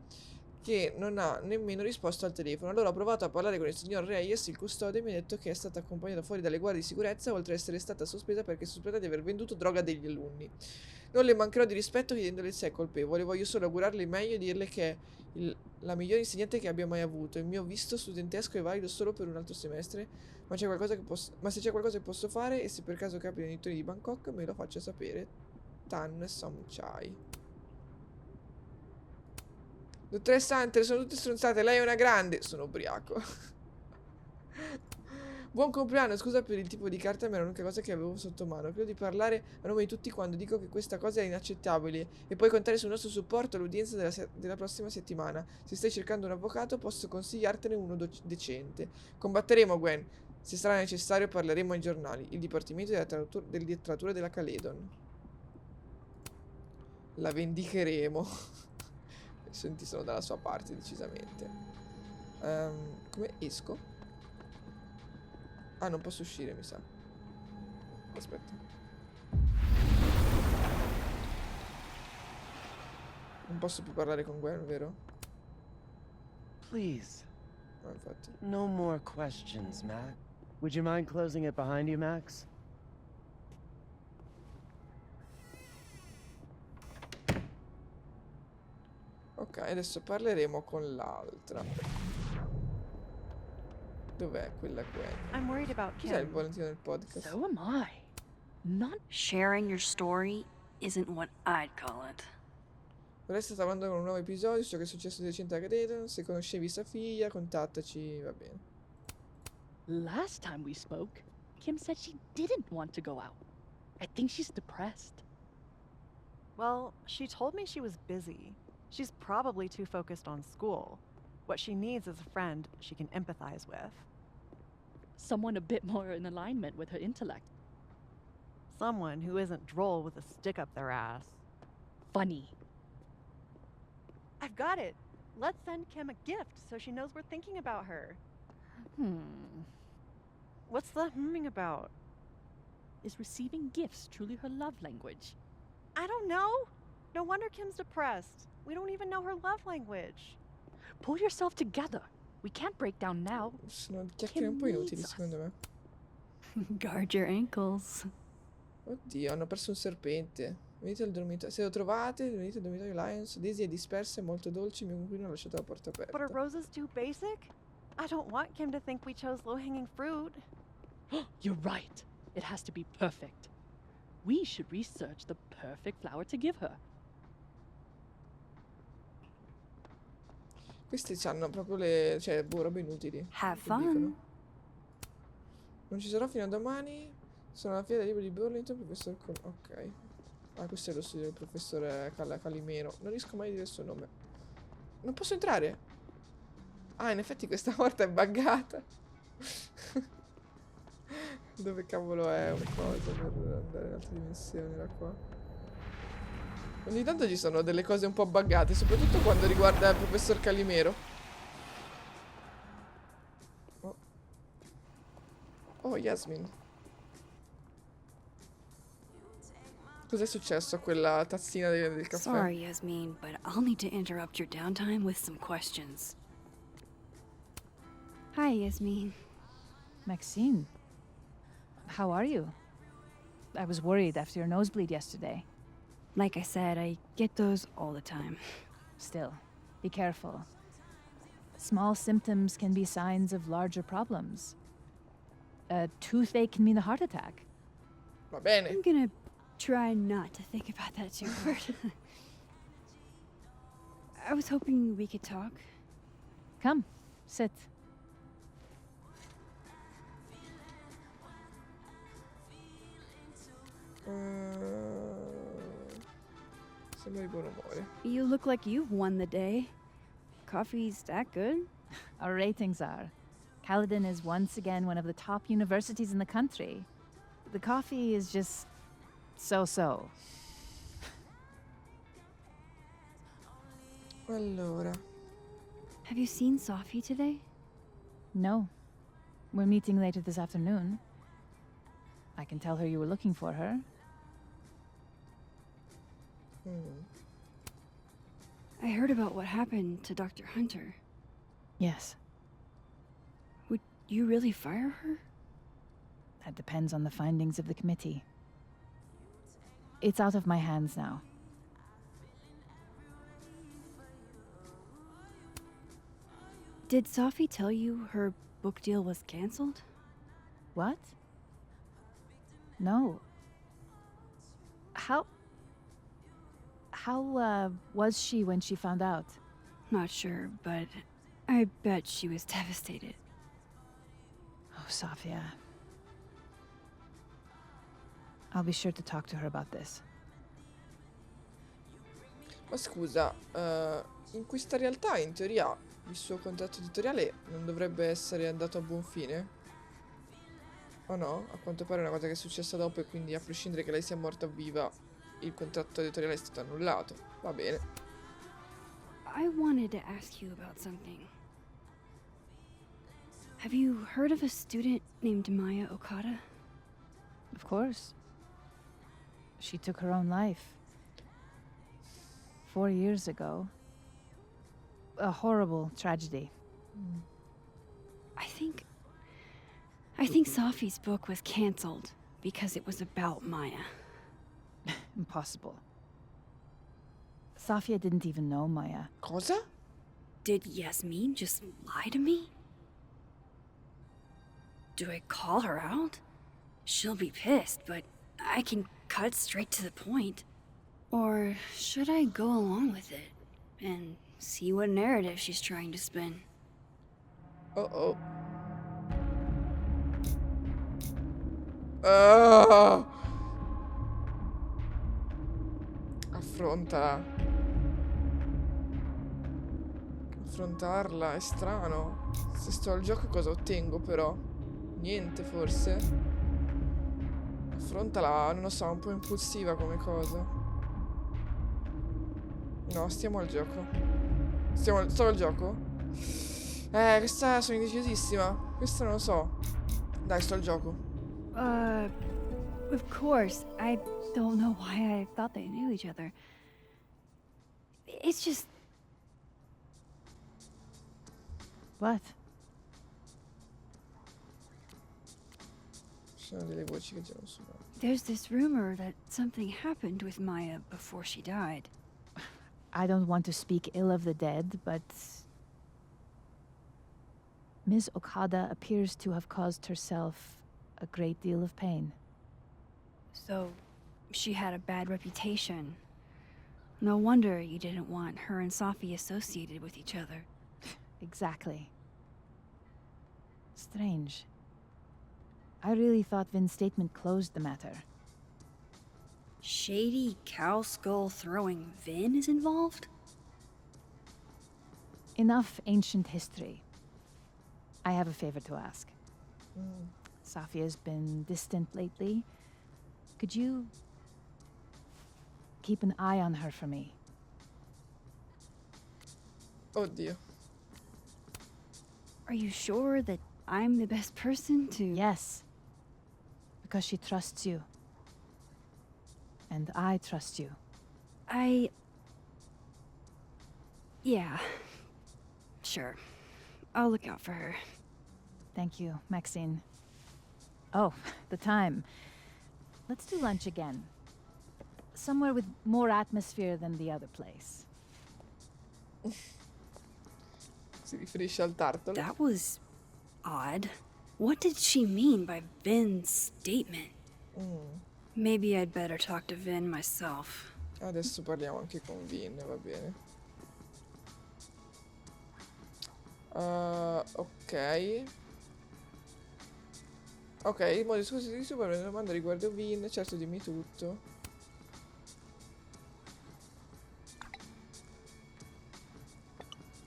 che non ha nemmeno risposto al telefono. Allora ho provato a parlare con il signor Reyes, il custode, e mi ha detto che è stata accompagnata fuori dalle guardie di sicurezza, oltre ad essere stata sospesa perché sospetta di aver venduto droga degli alunni. Non le mancherò di rispetto chiedendole se è colpevole. Voglio solo augurarle meglio e dirle che è la migliore insegnante che abbia mai avuto. Il mio visto studentesco è valido solo per un altro semestre, ma c'è qualcosa che ma se c'è qualcosa che posso fare e se per caso capita nei dintorni di Bangkok me lo faccia sapere. Tan Somchai. Dottoressa Hunter, sono tutte stronzate, lei è una grande. Sono ubriaco. Buon compleanno, scusa per il tipo di carta, ma era l'unica cosa che avevo sotto mano. Credo di parlare a nome di tutti quando dico che questa cosa è inaccettabile e puoi contare sul nostro supporto all'udienza della prossima settimana. Se stai cercando un avvocato, posso consigliartene uno decente. Combatteremo, Gwen. Se sarà necessario, parleremo ai giornali. Il Dipartimento della letteratura della Caledon. La vendicheremo. Senti, sono dalla sua parte, decisamente. Come esco? Ah, non posso uscire, mi sa. Aspetta. Non posso più parlare con Gwen, vero?
Please,
No, infatti.
no more questions, Matt. Would you mind closing it behind you, Max?
Ok, adesso parleremo con l'altra. Dov'è quella Gwen?
I'm worried about
Cos'è il
Kim.
volantino del podcast?
So am I. Not
Sharing your story isn't what I'd call it.
Ora sta lavorando con un nuovo episodio su ciò che è successo di recente a Caledon. Se conoscevi sua figlia, contattaci, va bene.
last time we spoke, Kim said she didn't want to go out. I think she's depressed.
Well, she told me she was busy. She's probably too focused on school. What she needs is a friend she can empathize with.
Someone a bit more in alignment with her intellect.
Someone who isn't droll with a stick up their ass.
Funny.
I've got it. Let's send Kim a gift so she knows we're thinking about her.
What's
the humming about?
Is receiving gifts truly her love language?
I don't know. No wonder Kim's depressed. We don't even know her love language.
Pull yourself together. We can't break down now.
Sono chiacchiere un po' inutili,
needs us.
secondo me.
Guard your ankles.
Oddio, hanno perso un serpente. Venite al dormitorio. Se lo trovate, venite al dormitorio Lions. Daisy è dispersa e molto dolce. Il mio coinquilino ha lasciato la porta
But are
aperta.
roses too basic? I don't want Kim to think we chose low-hanging fruit.
You're right. It has to be perfect. We should research the perfect flower to give her.
Questi hanno proprio le... cioè, boh, robe inutili.
Have
Che dicono.
fun.
Non ci sarò fino a domani. Sono alla fiera dei libri di Burlington, professor... Ok. Ah, questo è lo studio del professore Calimero. Non riesco mai a dire il suo nome. Non posso entrare? Ah, in effetti questa porta è buggata. Dove cavolo è una cosa per andare in altre dimensioni da qua? Ogni tanto ci sono delle cose un po' buggate, soprattutto quando riguarda il professor Calimero. Oh, oh Yasmin. Cos'è successo a quella tazzina del caffè?
Sorry, Yasmin, but I'll need to interrupt your downtime with some questions. Hi, Yasmin.
Maxine, how are you? I was worried after your nosebleed yesterday.
Like I said, I get those all the time.
Still, be careful. Small symptoms can be signs of larger problems. A toothache can mean a heart attack.
Va bene.
I'm gonna try not to think about that too hard. I was hoping we could talk.
Come, sit.
Sembra di buon umore.
You look like you've won the day. Coffee's that good?
Our ratings are. Caledon is once again one of the top universities in the country. The coffee is just so-so.
Allora.
Have you seen Sophie today?
No. We're meeting later this afternoon. I can tell her you were looking for her.
I heard about what happened to Dr. Hunter.
Yes,
Would you really fire her?
that depends on the findings of the committee. It's out of my hands now.
Did Sophie tell you her book deal was canceled?
What? No. How was she when she found out?
Not sure, but I bet she was devastated.
Oh, Sofia. I'll be sure to talk to her about this.
Ma scusa, in questa realtà, in teoria, il suo contratto editoriale non dovrebbe essere andato a buon fine? O no? A quanto pare è una cosa che è successa dopo e quindi a prescindere che lei sia morta o viva, il contratto editoriale è stato annullato. Va bene.
I wanted to ask you about something. Have you heard of a student named Maya Okada?
Of course. She took her own life. 4 years ago. A horrible tragedy.
I think Sophie's book was canceled because it was about Maya.
Impossible. Sofia didn't even know Maya.
Cosa?
Did Yasmin just lie to me? Do I call her out? She'll be pissed, but I can cut straight to the point. Or should I go along with it and see what narrative she's trying to spin?
Oh. Oh. Affrontarla è strano. Se sto al gioco cosa ottengo però? Niente forse. Affrontala, non lo so, un po' impulsiva come cosa. No, stiamo al gioco. Sto al gioco? Questa sono indecisissima. Questa non lo so. Dai, sto al gioco.
Of course. I don't know why I thought they knew each other. It's just...
What?
Ci sono delle voci che girano su.
There's this rumor that something happened with Maya before she died.
I don't want to speak ill of the dead, but Ms. Okada appears to have caused herself a great deal of pain.
So, she had a bad reputation. No wonder you didn't want her and Safi associated with each other.
Exactly. Strange. I really thought Vin's statement closed the matter.
Shady cow skull throwing Vin is involved?
Enough ancient history. I have a favor to ask. Safia's been distant lately. Could you keep an eye on her for me?
Oddio.
Are you sure that I'm the best person to...
Yes. Because she trusts you. And I trust you.
Yeah. Sure. I'll look out for her.
Thank you, Maxine. Oh, the time. Let's do lunch again. Somewhere with more atmosphere than the other place.
Si riferisce al tartalo.
That was odd. What did she mean by Vin's statement? Maybe I'd better talk to Vin myself.
Adesso parliamo anche con Vin, va bene. Ok. Ok, Modi, scusi di super, una domanda riguardo Vin. Certo, dimmi tutto.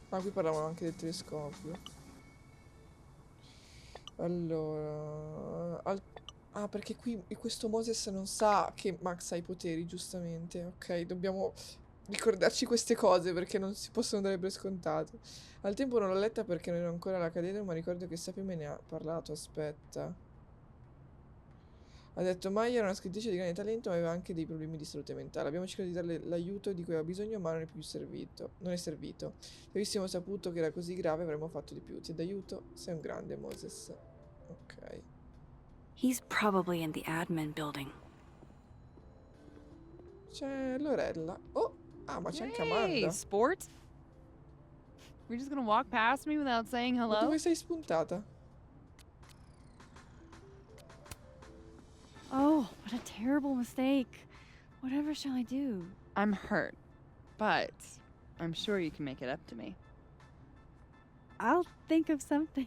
Ah, qui parlavano anche del telescopio. Allora... Ah, perché qui questo Moses non sa che Max ha i poteri, giustamente. Ok, dobbiamo ricordarci queste cose perché non si possono dare per scontate. Al tempo non l'ho letta perché non ero ancora all'accademia, ma ricordo che Sapi me ne ha parlato. Aspetta. Ha detto Maya era una scrittrice di grande talento, ma aveva anche dei problemi di salute mentale. Abbiamo cercato di darle l'aiuto di cui aveva bisogno, ma non è più servito. Non è servito. Se avessimo saputo che era così grave, avremmo fatto di più. Ti d'aiuto? Sei un grande, Moses. Ok.
He's probably in the admin building.
C'è Lorella. Oh, ah, ma c'è anche
Hey,
Amanda.
sport. We're just gonna walk past me without saying
Ma
hello?
dove sei spuntata?
Oh, what a terrible mistake. Whatever shall I do?
I'm hurt, but I'm sure you can make it up to me.
I'll think of something.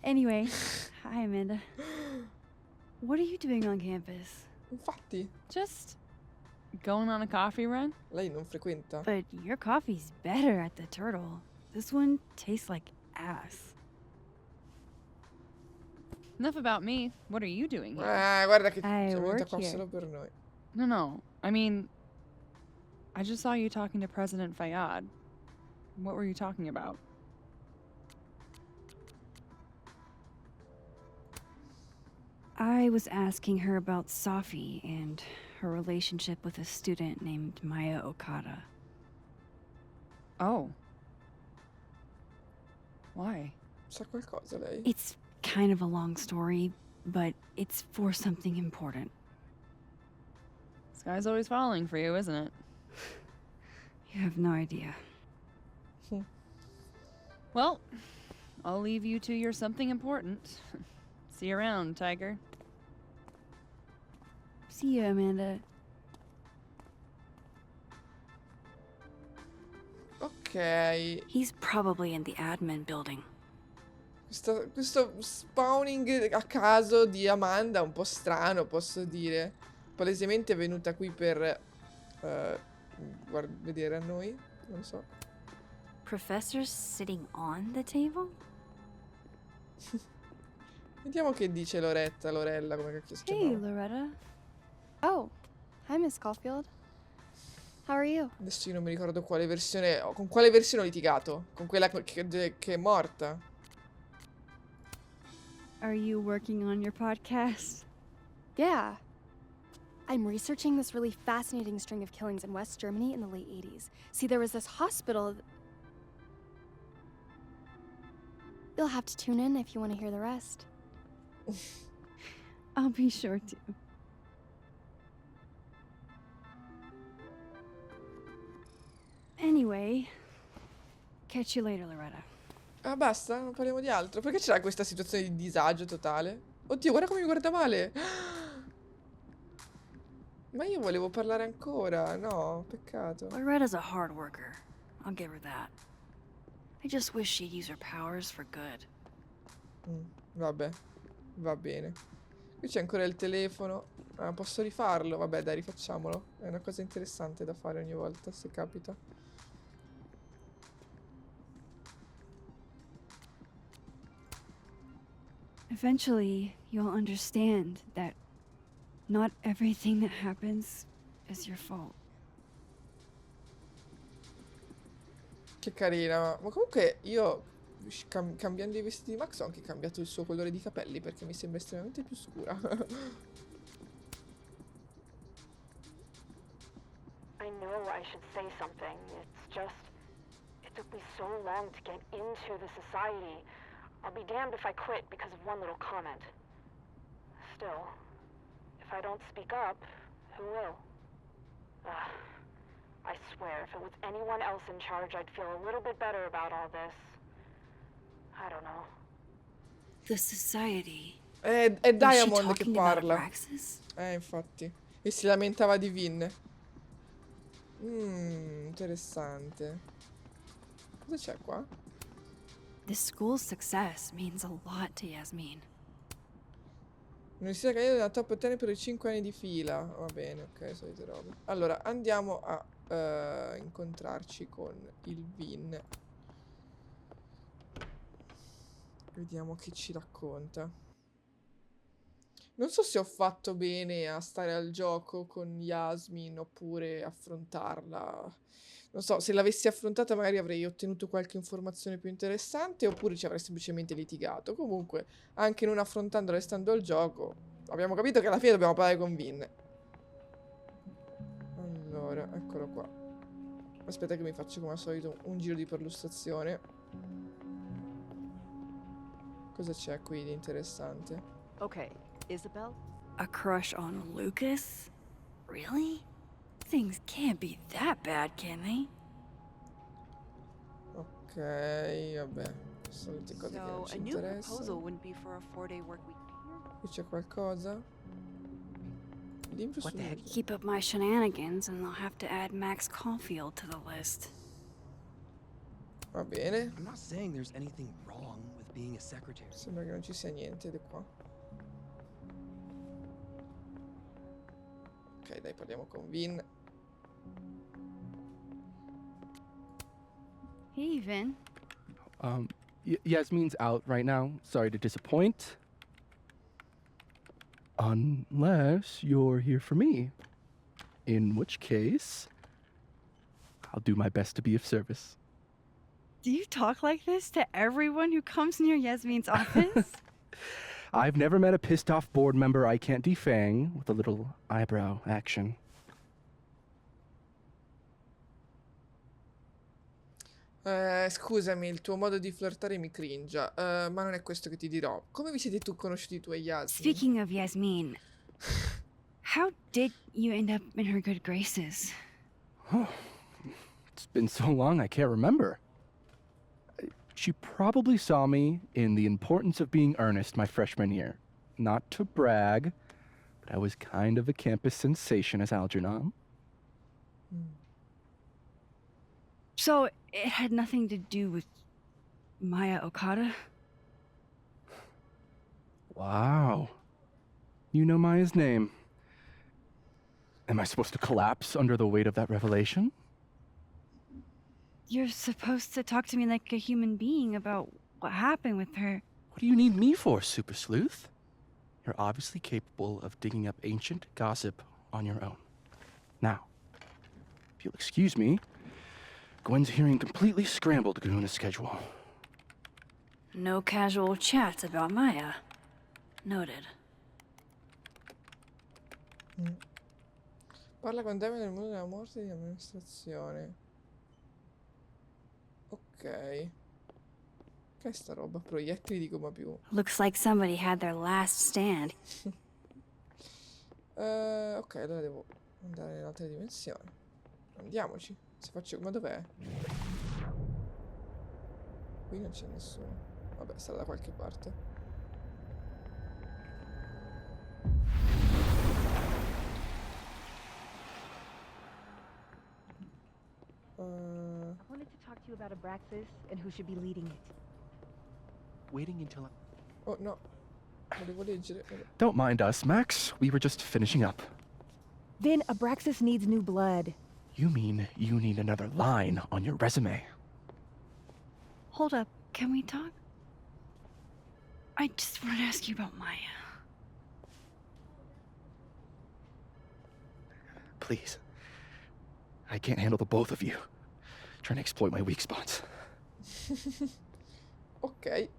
Anyway, hi Amanda. What are you doing on campus?
Infatti,
Just going on a coffee run?
lei non frequenta.
But your coffee's better at the Turtle. This one tastes like ass.
Enough about me. What are you doing here?
Guarda che
I
siamo venuta
work
qua
here.
solo per noi.
No. I mean, I just saw you talking to President Fayyad. What were you talking about?
I was asking her about Safi and her relationship with a student named Maya Okada.
Oh. Why?
Sa qualcosa lei?
It's kind of a long story, but it's for something important.
This guy's always falling for you, isn't it?
You have no idea.
Well, I'll leave you to your something important. See you around, Tiger.
See you, Amanda.
Ok.
He's probably in the admin building.
Questo spawning a caso di Amanda un po' strano, posso dire. Palesemente è venuta qui per vedere a noi. Non so.
Professor's sitting on the table?
Vediamo che dice Lorella, come cacchio si
Hey,
chiamava.
Loretta. Oh, hi, Miss Caulfield. How are you?
Adesso io non mi ricordo quale versione. Con quale versione ho litigato? Con quella che è morta.
Are you working on your podcast?
Yeah. I'm researching this really fascinating string of killings in West Germany in the late 80s. See, there was this hospital. You'll have to tune in if you want to hear the rest.
I'll be sure to. Anyway, catch you later, Loretta.
Ah, basta, non parliamo di altro. Perché c'era questa situazione di disagio totale? Oddio, guarda come mi guarda male. Ma io volevo parlare ancora. No, peccato.
Loretta's a hard worker. I'll give her that. I just wish she'd use her powers for good.
Vabbè, va bene. Qui c'è ancora il telefono. Ah, posso rifarlo? Vabbè, dai, rifacciamolo. È una cosa interessante da fare ogni volta, se capita.
Eventually, you'll understand that not everything that happens is your fault.
Che carina. Ma comunque io, cambiando i vestiti di Max, ho anche cambiato il suo colore di capelli perché mi sembra estremamente più scura.
I know I should say something. It's just, it took me so long to get into the society. I'll be damned if I quit because of one little comment. Still, if I don't speak up, who will? I swear, if it was anyone else in charge, I'd feel a little bit better about all this. I don't know.
The society.
È
Was she
Diamond che
talking about
parla.
Praxis?
Infatti. E si lamentava di Vin. Interessante. Cosa c'è qua?
This school's success means a lot to Yasmin.
L'università caduta da top 10 per i 5 anni di fila. Va bene, ok, solite robe. Allora, andiamo a incontrarci con il Vin. Vediamo che ci racconta. Non so se ho fatto bene a stare al gioco con Yasmin oppure affrontarla. Non so, se l'avessi affrontata magari avrei ottenuto qualche informazione più interessante oppure ci avrei semplicemente litigato. Comunque, anche non affrontandola e stando al gioco, abbiamo capito che alla fine dobbiamo parlare con Vin. Allora, eccolo qua. Aspetta che mi faccio come al solito un giro di perlustrazione. Cosa c'è qui di interessante?
Okay, Isabel?
A crush on Lucas? Really? Things can't be that bad, can they?
Ok, vabbè. Solite cose che non ci interessano.
wouldn't be for a 4-day work week.
Qui c'è qualcosa? Limpio su Lucas.
Keep up my shenanigans and they'll have to add Max Caulfield to the list.
Va bene.
I'm not saying there's anything wrong with being a secretary.
Sembra che non ci sia niente di qua. Ok, dai, parliamo con Vin.
Hey, Vin.
Yasmin's out right now. Sorry to disappoint. Unless you're here for me. In which case, I'll do my best to be of service.
Do you talk like this to everyone who comes near Yasmin's office?
I've never met a pissed off board member I can't defang with a little eyebrow action.
Scusami, il tuo modo di flirtare mi cringia, ma non è questo che ti dirò. Come vi siete conosciuti tu e Yasmin?
Speaking of Yasmin, how did you end up in her good graces?
It's been so long I can't remember. She probably saw me in The Importance of Being Earnest my freshman year. Not to brag, but I was kind of a campus sensation as Algernon.
So, it had nothing to do with Maya Okada?
Wow. You know Maya's name. Am I supposed to collapse under the weight of that revelation?
You're supposed to talk to me like a human being about what happened with her.
What do you need me for, Super Sleuth? You're obviously capable of digging up ancient gossip on your own. Now, if you'll excuse me, Gwen's hearing completely scrambled Garuna's schedule.
No casual chats about Maya. Noted.
Parla con Damien del mondo della morte e di amministrazione. Ok. Che è sta roba? Proiettili di gomma più.
Looks like somebody had their last stand.
Ok, allora devo andare nell'altra dimensione. Andiamoci. Se faccio... Ma dov'è? Qui non c'è nessuno. Vabbè, sarà da qualche parte.
I wanted to talk to you about Abraxas and who should be leading it.
Waiting until I...
Oh no. Volevo leggere.
Don't mind us, Max. We were just finishing up.
Then Abraxas needs new blood.
You mean you need another line on your resume?
Hold up, can we talk? I just want to ask you about Maya.
Please. I can't handle the both of you. Trying to exploit my weak spots.
Ok.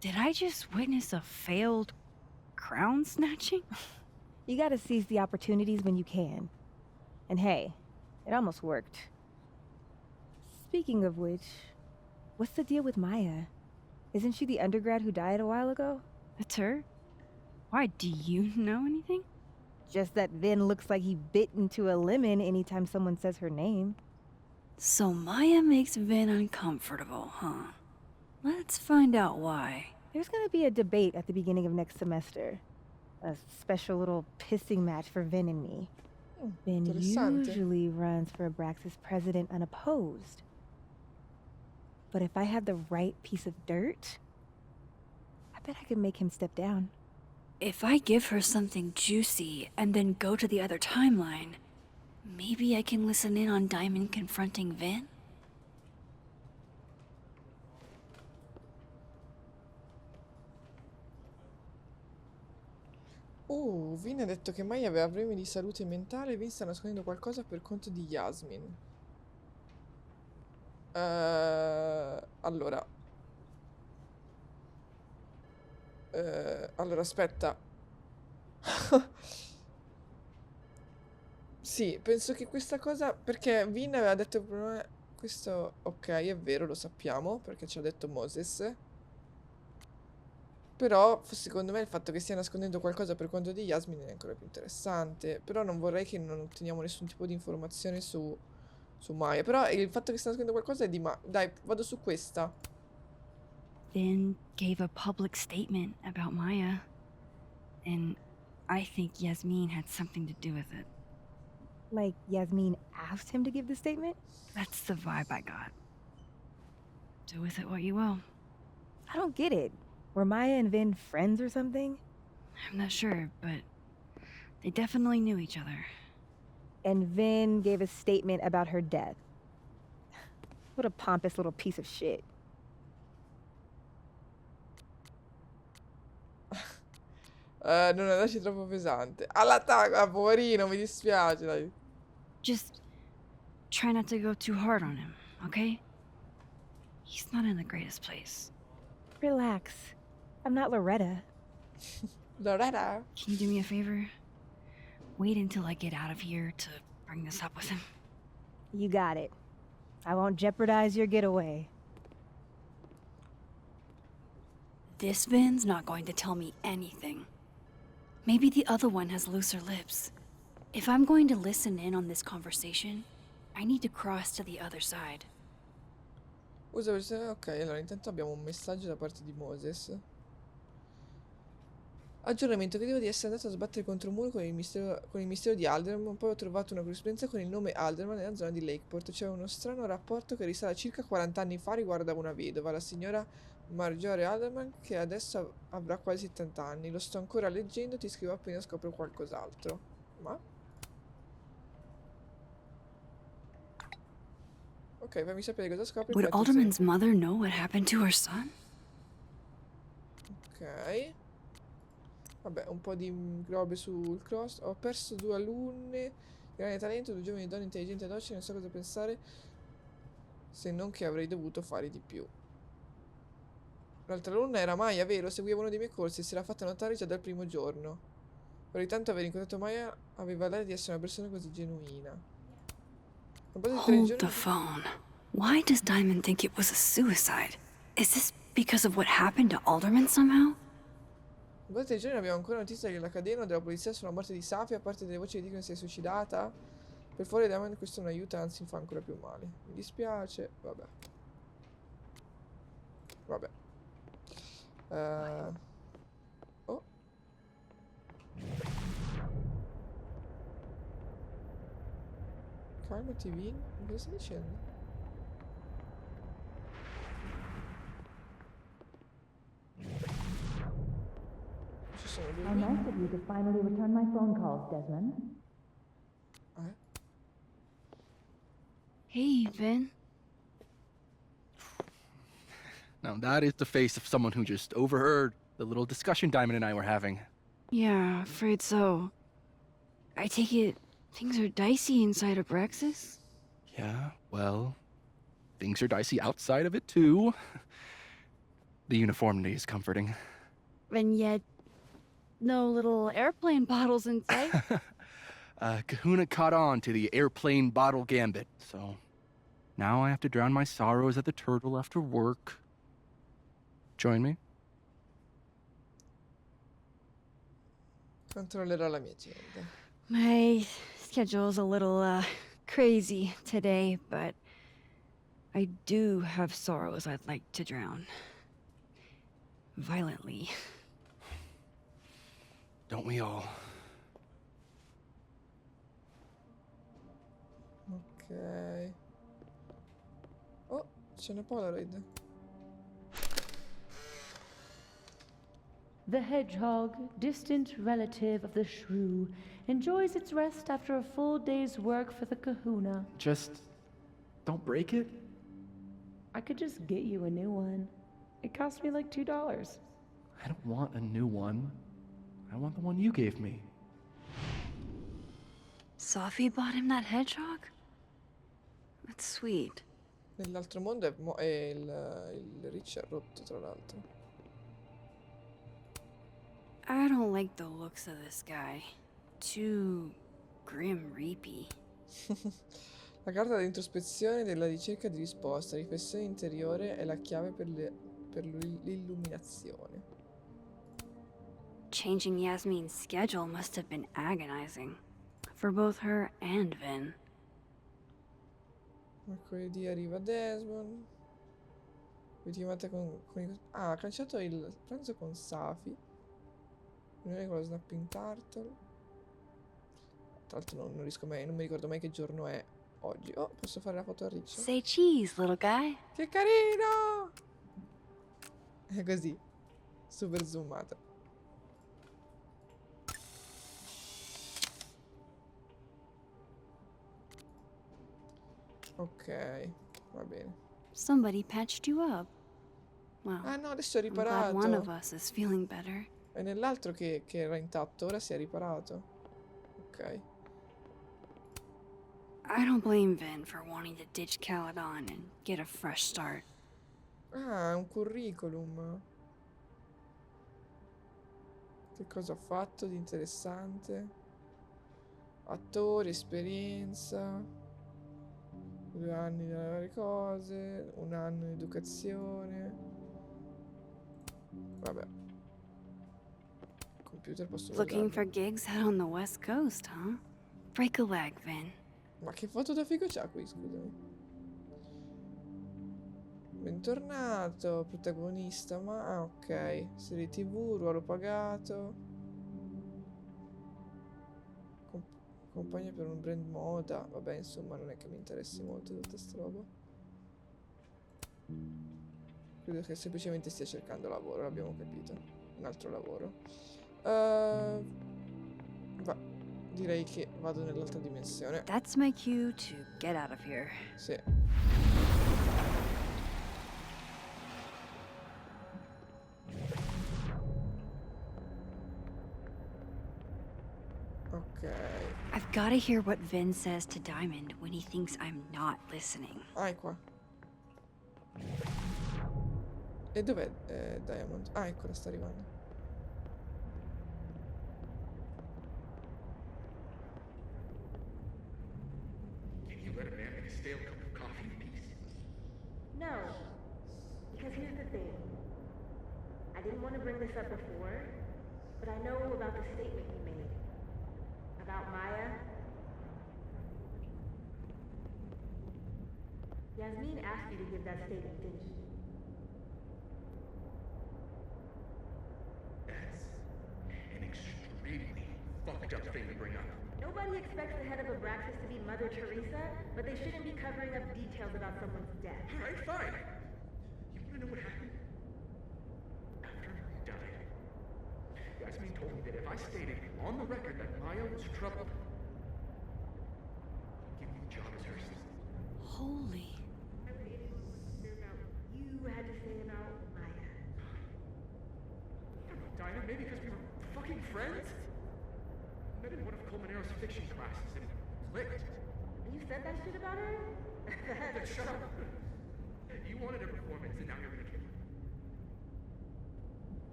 Did I just witness a failed crown snatching?
You gotta seize the opportunities when you can. And hey, it almost worked. Speaking of which, what's the deal with Maya? Isn't she the undergrad who died a while ago?
That's her? Why, do you know anything?
Just that Vin looks like he bit into a lemon anytime someone says her name.
So Maya makes Vin uncomfortable, huh? Let's find out why.
There's gonna be a debate at the beginning of next semester. A special little pissing match for Vin and me. Vin
interessante.
usually runs for Abraxas president unopposed. But if I had the right piece of dirt, I bet I could make him step down.
If I give her something juicy and then go to the other timeline, maybe I can listen in on Diamond confronting Vin?
Vin ha detto che Maya aveva problemi di salute mentale e Vin sta nascondendo qualcosa per conto di Yasmin. Allora. Allora, aspetta. Sì, penso che questa cosa... Perché Vin aveva detto... Questo... Ok, è vero, lo sappiamo, perché ci ha detto Moses. Però, secondo me, il fatto che stia nascondendo qualcosa per conto di Yasmin è ancora più interessante. Però non vorrei che non otteniamo nessun tipo di informazione su Maya. Però il fatto che stia nascondendo qualcosa è di Dai, vado su questa.
Vin gave a public statement about Maya. And I think Yasmin had something to do with it.
Like Yasmin asked him to give the statement?
That's the vibe I got. Do with it what you will.
I don't get it. Were Maya and Vin friends or something?
I'm not sure, but they definitely knew each other.
And Vin gave a statement about her death. What a pompous little piece of shit.
Non andarci troppo pesante. All'attacco, poverino, mi dispiace, dai.
Just try not to go too hard on him, okay? He's not in the greatest place.
Relax. I'm not Loretta.
Loretta?
Can you do me a favor? Wait until I get out of here to bring this up with him.
You got it. I won't jeopardize your getaway.
This Vin's not going to tell me anything. Maybe the other one has looser lips. If I'm going to listen in on this conversation, I need to cross to the other side.
Ok, allora intanto abbiamo un messaggio da parte di Moses. Aggiornamento, credevo di essere andato a sbattere contro un muro con il mistero di Alderman, poi ho trovato una corrispondenza con il nome Alderman nella zona di Lakeport. C'è uno strano rapporto che risale a circa 40 anni fa riguardo a una vedova, la signora Marjorie Alderman, che adesso avrà quasi 70 anni. Lo sto ancora leggendo, ti scrivo appena scopro qualcos'altro. Ma? Ok, fammi sapere cosa scopri.
Would Alderman's mother know what happened to her son?
Ok. Vabbè, un po' di robe sul cross. Ho perso 2 alunne, grande talento, 2 giovani donne intelligenti e docili, non so cosa pensare, se non che avrei dovuto fare di più. L'altra alunna era Maya, vero? Seguiva uno dei miei corsi e si era fatta notare già dal primo giorno. Vorrei tanto aver incontrato Maya, aveva l'aria di essere una persona così genuina. Un po' di 3
Hold
giorni.
the phone. Why does Diamond think it was a suicide? Is this because of what happened to Alderman somehow?
Un po' di 3 giorni abbiamo ancora notizia che la cadena della polizia sulla morte di Safi, a parte delle voci che dicono che si è suicidata. Per favore Diamond, questo non aiuta, anzi mi fa ancora più male. Mi dispiace, vabbè. Vabbè. Oh. Calma TV? Cosa stai dicendo? Ci sono due
How nice of you to finally return my phone calls, Desmond.
Hey, Vin.
Now that is the face of someone who just overheard the little discussion Diamond and I were having.
Yeah, afraid so. I take it things are dicey inside of Brexis?
Yeah, well, things are dicey outside of it too. The uniformity is comforting.
And yet, no little airplane bottles in sight.
Kahuna caught on to the airplane bottle gambit, so now I have to drown my sorrows at the Turtle after work. Join me?
Controllerò la mia agenda.
My schedule's a little, crazy today, but I do have sorrows I'd like to drown. Violently.
Don't we all?
Ok. Oh, c'è una Polaroid.
The hedgehog, distant relative of the shrew, enjoys its rest after a full day's work for the kahuna.
Just don't break it?
I could just get you a new one. It cost me like $2.
I don't want a new one. I want the one you gave me.
Safi bought him that hedgehog? That's sweet.
Nell'altro mondo è il Rich è rotto, tra l'altro.
I don't like the looks of this guy. Too grim reapy.
La carta di introspezione della ricerca di risposta, riflessione interiore è la chiave per l'illuminazione.
Changing Yasmin's schedule must have been agonizing. For both her and Vin.
Mercoledì arriva Desmond. Ultimata con ha cancellato il pranzo con Safi. Riunione con lo Snapping Turtle. Tra l'altro non riesco mai, non mi ricordo mai che giorno è oggi. Oh, posso fare la foto a Rich?
Say cheese, little guy.
Che carino! È così. Super zoomato. Ok, va bene.
Somebody patched you up. Well,
Ah no, adesso è
I'm glad
riparato.
one of us is feeling better.
È nell'altro che era intatto, ora si è riparato. Ok.
I don't blame Vin for wanting to ditch Caledon and get a fresh start.
Ah, è un curriculum. Che cosa ho fatto di interessante? Attore, esperienza. 2 anni delle varie cose. 1 anno di educazione. Vabbè. Computer posso
Looking
guardarlo.
for gigs out on the West Coast, huh? Break a leg, Vin.
Ma che foto da figo c'ha qui, scusami? Bentornato, protagonista, ma... Ah, ok. Serie TV, ruolo pagato. Compagna per un brand moda. Vabbè, insomma, non è che mi interessi molto tutta sta roba. Credo che semplicemente stia cercando lavoro, l'abbiamo capito. Un altro lavoro. Direi che vado nell'altra dimensione.
That's my cue to get out of here.
Sì. Ok.
I've got to hear what Vin says to Diamond when he thinks I'm not listening.
Ah, è qua. E dov'è Diamond? Ah, eccola, sta arrivando.
stale cup of coffee in peace?
No. Because here's the thing. I didn't want to bring this up before, but I know about the statement you made. About Maya. Yasmin asked you to give that statement, didn't she?
That's an extremely fucked up thing to bring up.
Nobody expects the head of Abraxas to be Mother Teresa, but they shouldn't be covering up details about someone's death.
Alright, fine. You wanna know what happened? After Maya died, Yasmin told me that if I stated on the record that Maya was troubled, give me the job as her assistant.
Holy.
You had to say about Maya.
I don't know, Dinah, maybe because we were fucking friends? I met in one of Colmenaro's fiction classes and clicked.
And you said that shit about her?
Shut up. You wanted a performance and now you're gonna give it.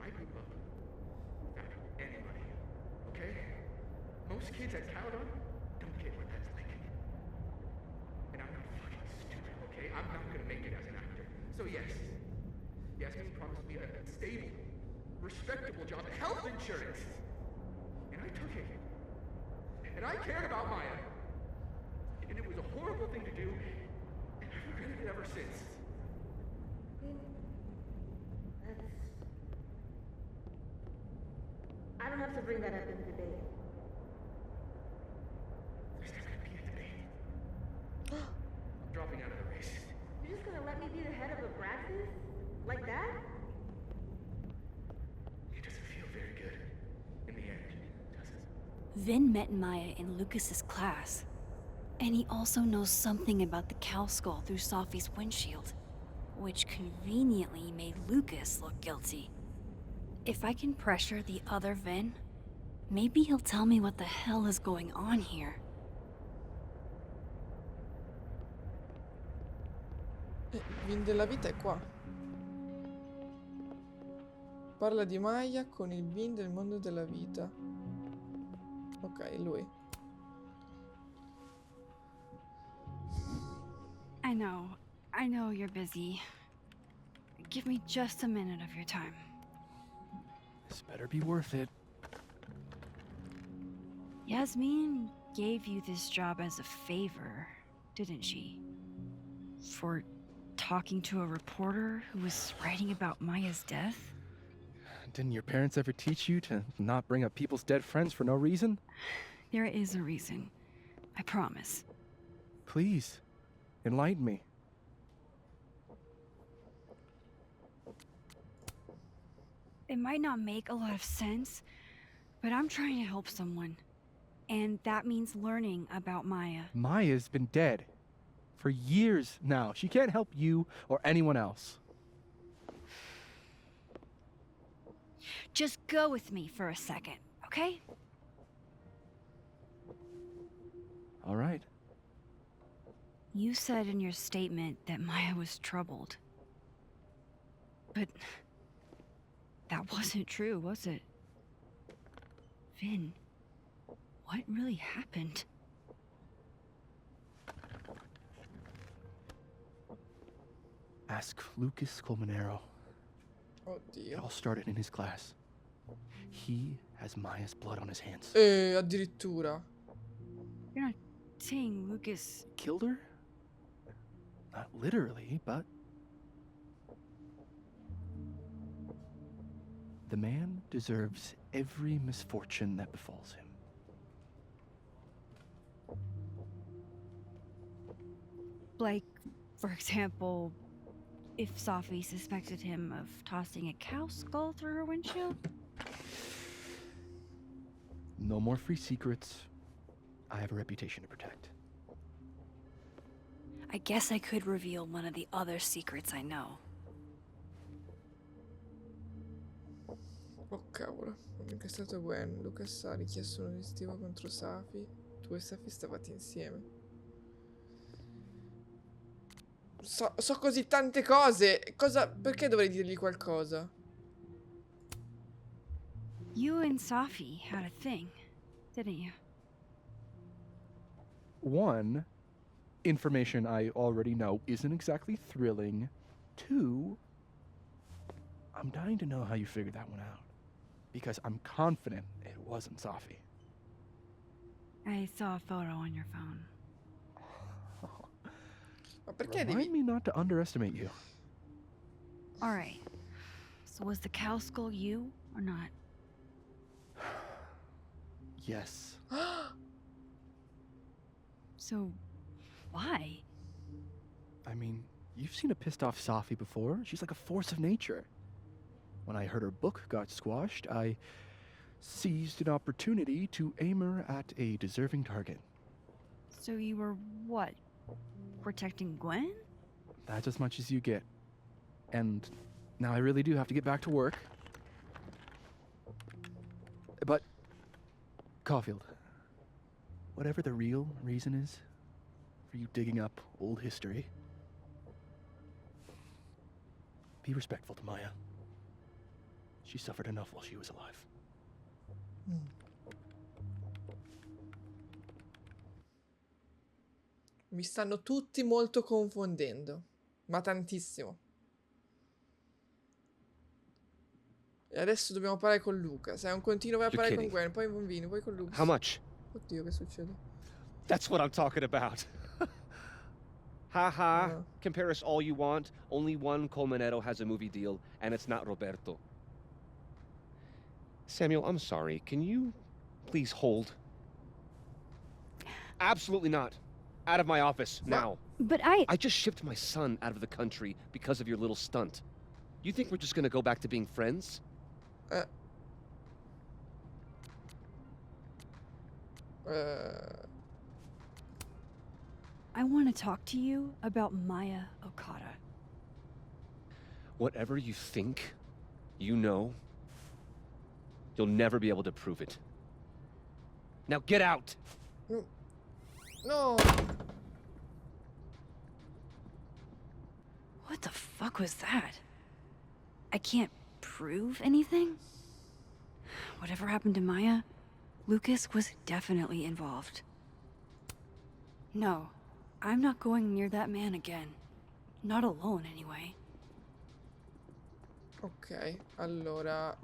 I grew up without anybody, okay? Most kids at Caledon don't get what that's like. And I'm not fucking stupid, okay? I'm not gonna make it as an actor. So yes, Yasmin promised me a stable, respectable job, health insurance. And I took it. And I cared about Maya. And it was a horrible thing to do, and I've regretted it ever since.
I don't have to bring that up in the debate.
There's not gonna be a debate. I'm dropping out of the race.
You're just gonna let me be the head of Abraxas? Like that?
It doesn't feel very good in the end, does it?
Vin met Maya in Lucas's class. And he also knows something about the cow skull through Sophie's windshield, which conveniently made Lucas look guilty. If I can pressure the other Vin, maybe he'll tell me what the hell is going on here.
Vin della vita è qua. Parla di Maya con il Vin del mondo della vita. Ok, lui.
I know you're busy. Give me just a minute of your time.
This better be worth it.
Yasmin gave you this job as a favor, didn't she? For talking to a reporter who was writing about Maya's death?
Didn't your parents ever teach you to not bring up people's dead friends for no reason?
There is a reason. I promise.
Please, enlighten me.
It might not make a lot of sense, but I'm trying to help someone. And that means learning about Maya.
Maya's been dead for years now. She can't help you or anyone else.
Just go with me for a second, okay?
All right.
You said in your statement that Maya was troubled. But that wasn't true, was it? Vin, what really happened?
Ask Lucas Colmenero.
Oddio.
It all started in his class. He has Maya's blood on his hands.
Addirittura.
You're not saying Lucas
Killed her? Not literally, but... The man deserves every misfortune that befalls him.
Like, for example, if Sophie suspected him of tossing a cow skull through her windshield?
No more free secrets. I have a reputation to protect.
I guess I could reveal one of the other secrets I know.
Oh cavolo, che è stato Gwen. Lucas ha richiesto un restivo contro Safi. Tu e Safi stavate insieme. So così tante cose. Perché dovrei dirgli qualcosa?
You and Safi had a thing, didn't you?
One, information I already know isn't exactly thrilling. 2, I'm dying to know how you figured that one out. Because I'm confident it wasn't Safi.
I saw a photo on your phone.
Ma perché
Remind me not to underestimate you.
All right. So was the cow skull you or not?
Yes.
So, why?
I mean, you've seen a pissed off Safi before. She's like a force of nature. When I heard her book got squashed, I seized an opportunity to aim her at a deserving target.
So you were what? Protecting Gwen?
That's as much as you get. And now I really do have to get back to work. But, Caulfield, whatever the real reason is for you digging up old history, be respectful to Maya. She suffered enough while she was alive.
Mi stanno tutti molto confondendo, ma tantissimo. E adesso dobbiamo parlare con Luca. Se è un continuo vai a parlare con Gwen, poi con Vini, poi con Luca.
How much?
Oddio, che succede?
That's what I'm talking about. Haha. Compare us all you want. Only one Colmenero has a movie deal, and it's not Roberto. Samuel, I'm sorry. Can you please hold? Absolutely not. Out of my office, now.
But
I just shipped my son out of the country because of your little stunt. You think we're just gonna go back to being friends?
I want to talk to you about Maya Okada.
Whatever you think, you know, you'll never be able to prove it. Now get out!
No!
What the fuck was that? I can't prove anything? Whatever happened to Maya, Lucas was definitely involved. No, I'm not going near that man again. Not alone, anyway.
Ok, allora...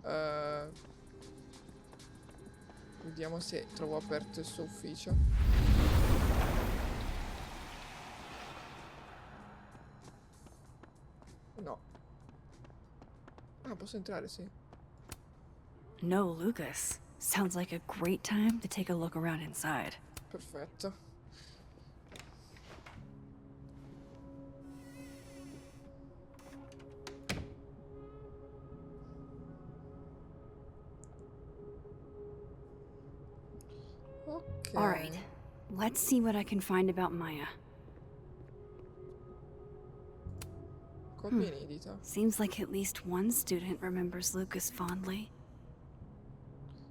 vediamo se trovo aperto il suo ufficio. No. Ah, posso entrare, sì.
No, Lucas. Sounds like a great time to take a look around inside.
Perfetto. Ok.
All right, let's see what I can find about Maya.
Copia inedita.
Seems like at least one student remembers Lucas fondly.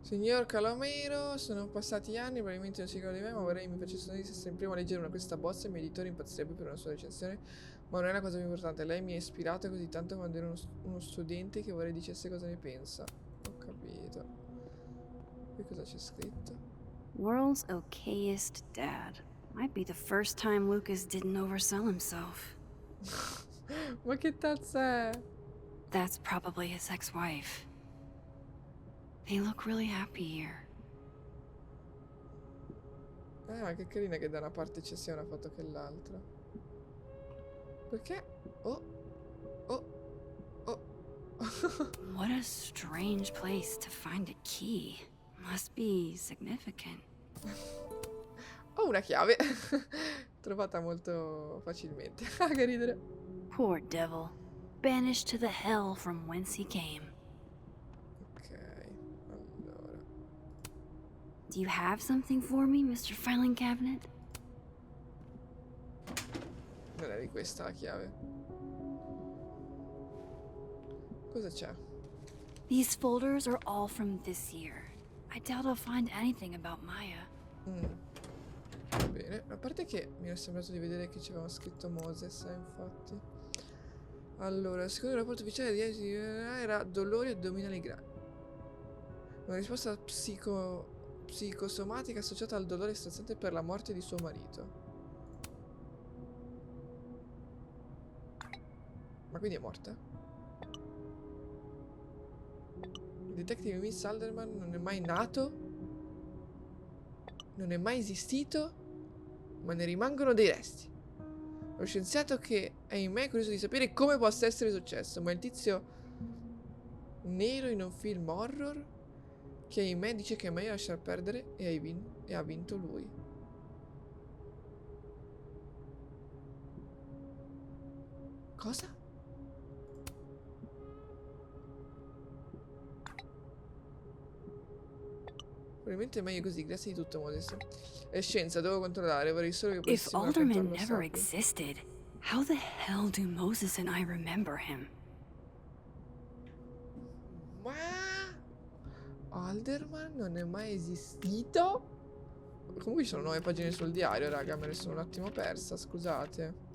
Signor Calomero, sono passati anni, probabilmente non si ricorda di me, ma vorrei mi facesse essere il primo a leggere questa bozza e il mio editore impazzirebbe per una sua recensione, ma non è la cosa più importante. Lei mi ha ispirato così tanto quando ero uno studente che vorrei dicesse cosa ne pensa. Ho capito. Qui cosa c'è scritto?
World's okayest dad. Might be the first time Lucas didn't oversell himself.
Ma che tazza è?
That's probably his ex-wife. They look really happy here.
Ah, che carina che da una parte ci sia una foto che l'altra. Perché? Oh. Oh. Oh.
What a strange place to find a key. Must be significant.
Ho una chiave. Trovata molto facilmente. Ah, che ridere.
Poor devil. Banished to the hell from whence he came. Do you have something for me, Mr. Filing Cabinet?
Non è di questa la chiave. Cosa c'è?
These folders are all from this year. I doubt I'll find anything about Maya.
Bene, a parte che mi era sembrato di vedere che ci avevano scritto Moses, infatti. Allora, secondo il rapporto ufficiale di esiti era dolori addominali gravi. Una risposta psicosomatica associata al dolore stressante per la morte di suo marito. Ma quindi è morta? Il detective Miss Alderman non è mai nato, non è mai esistito, ma ne rimangono dei resti. Lo scienziato che è in me è curioso di sapere come possa essere successo, ma il tizio nero in un film horror che è in me dice che è meglio lasciar perdere e ha vinto lui. Cosa? Probabilmente è meglio così, grazie di tutto, Moses. È scienza, devo controllare, vorrei solo che
If
potessimo
Alderman
raccontarlo
never
sapere.
existed, how the hell do Moses and I remember him?
Ma Alderman non è mai esistito? Comunque ci sono 9 pagine sul diario, raga, me ne sono un attimo persa, scusate.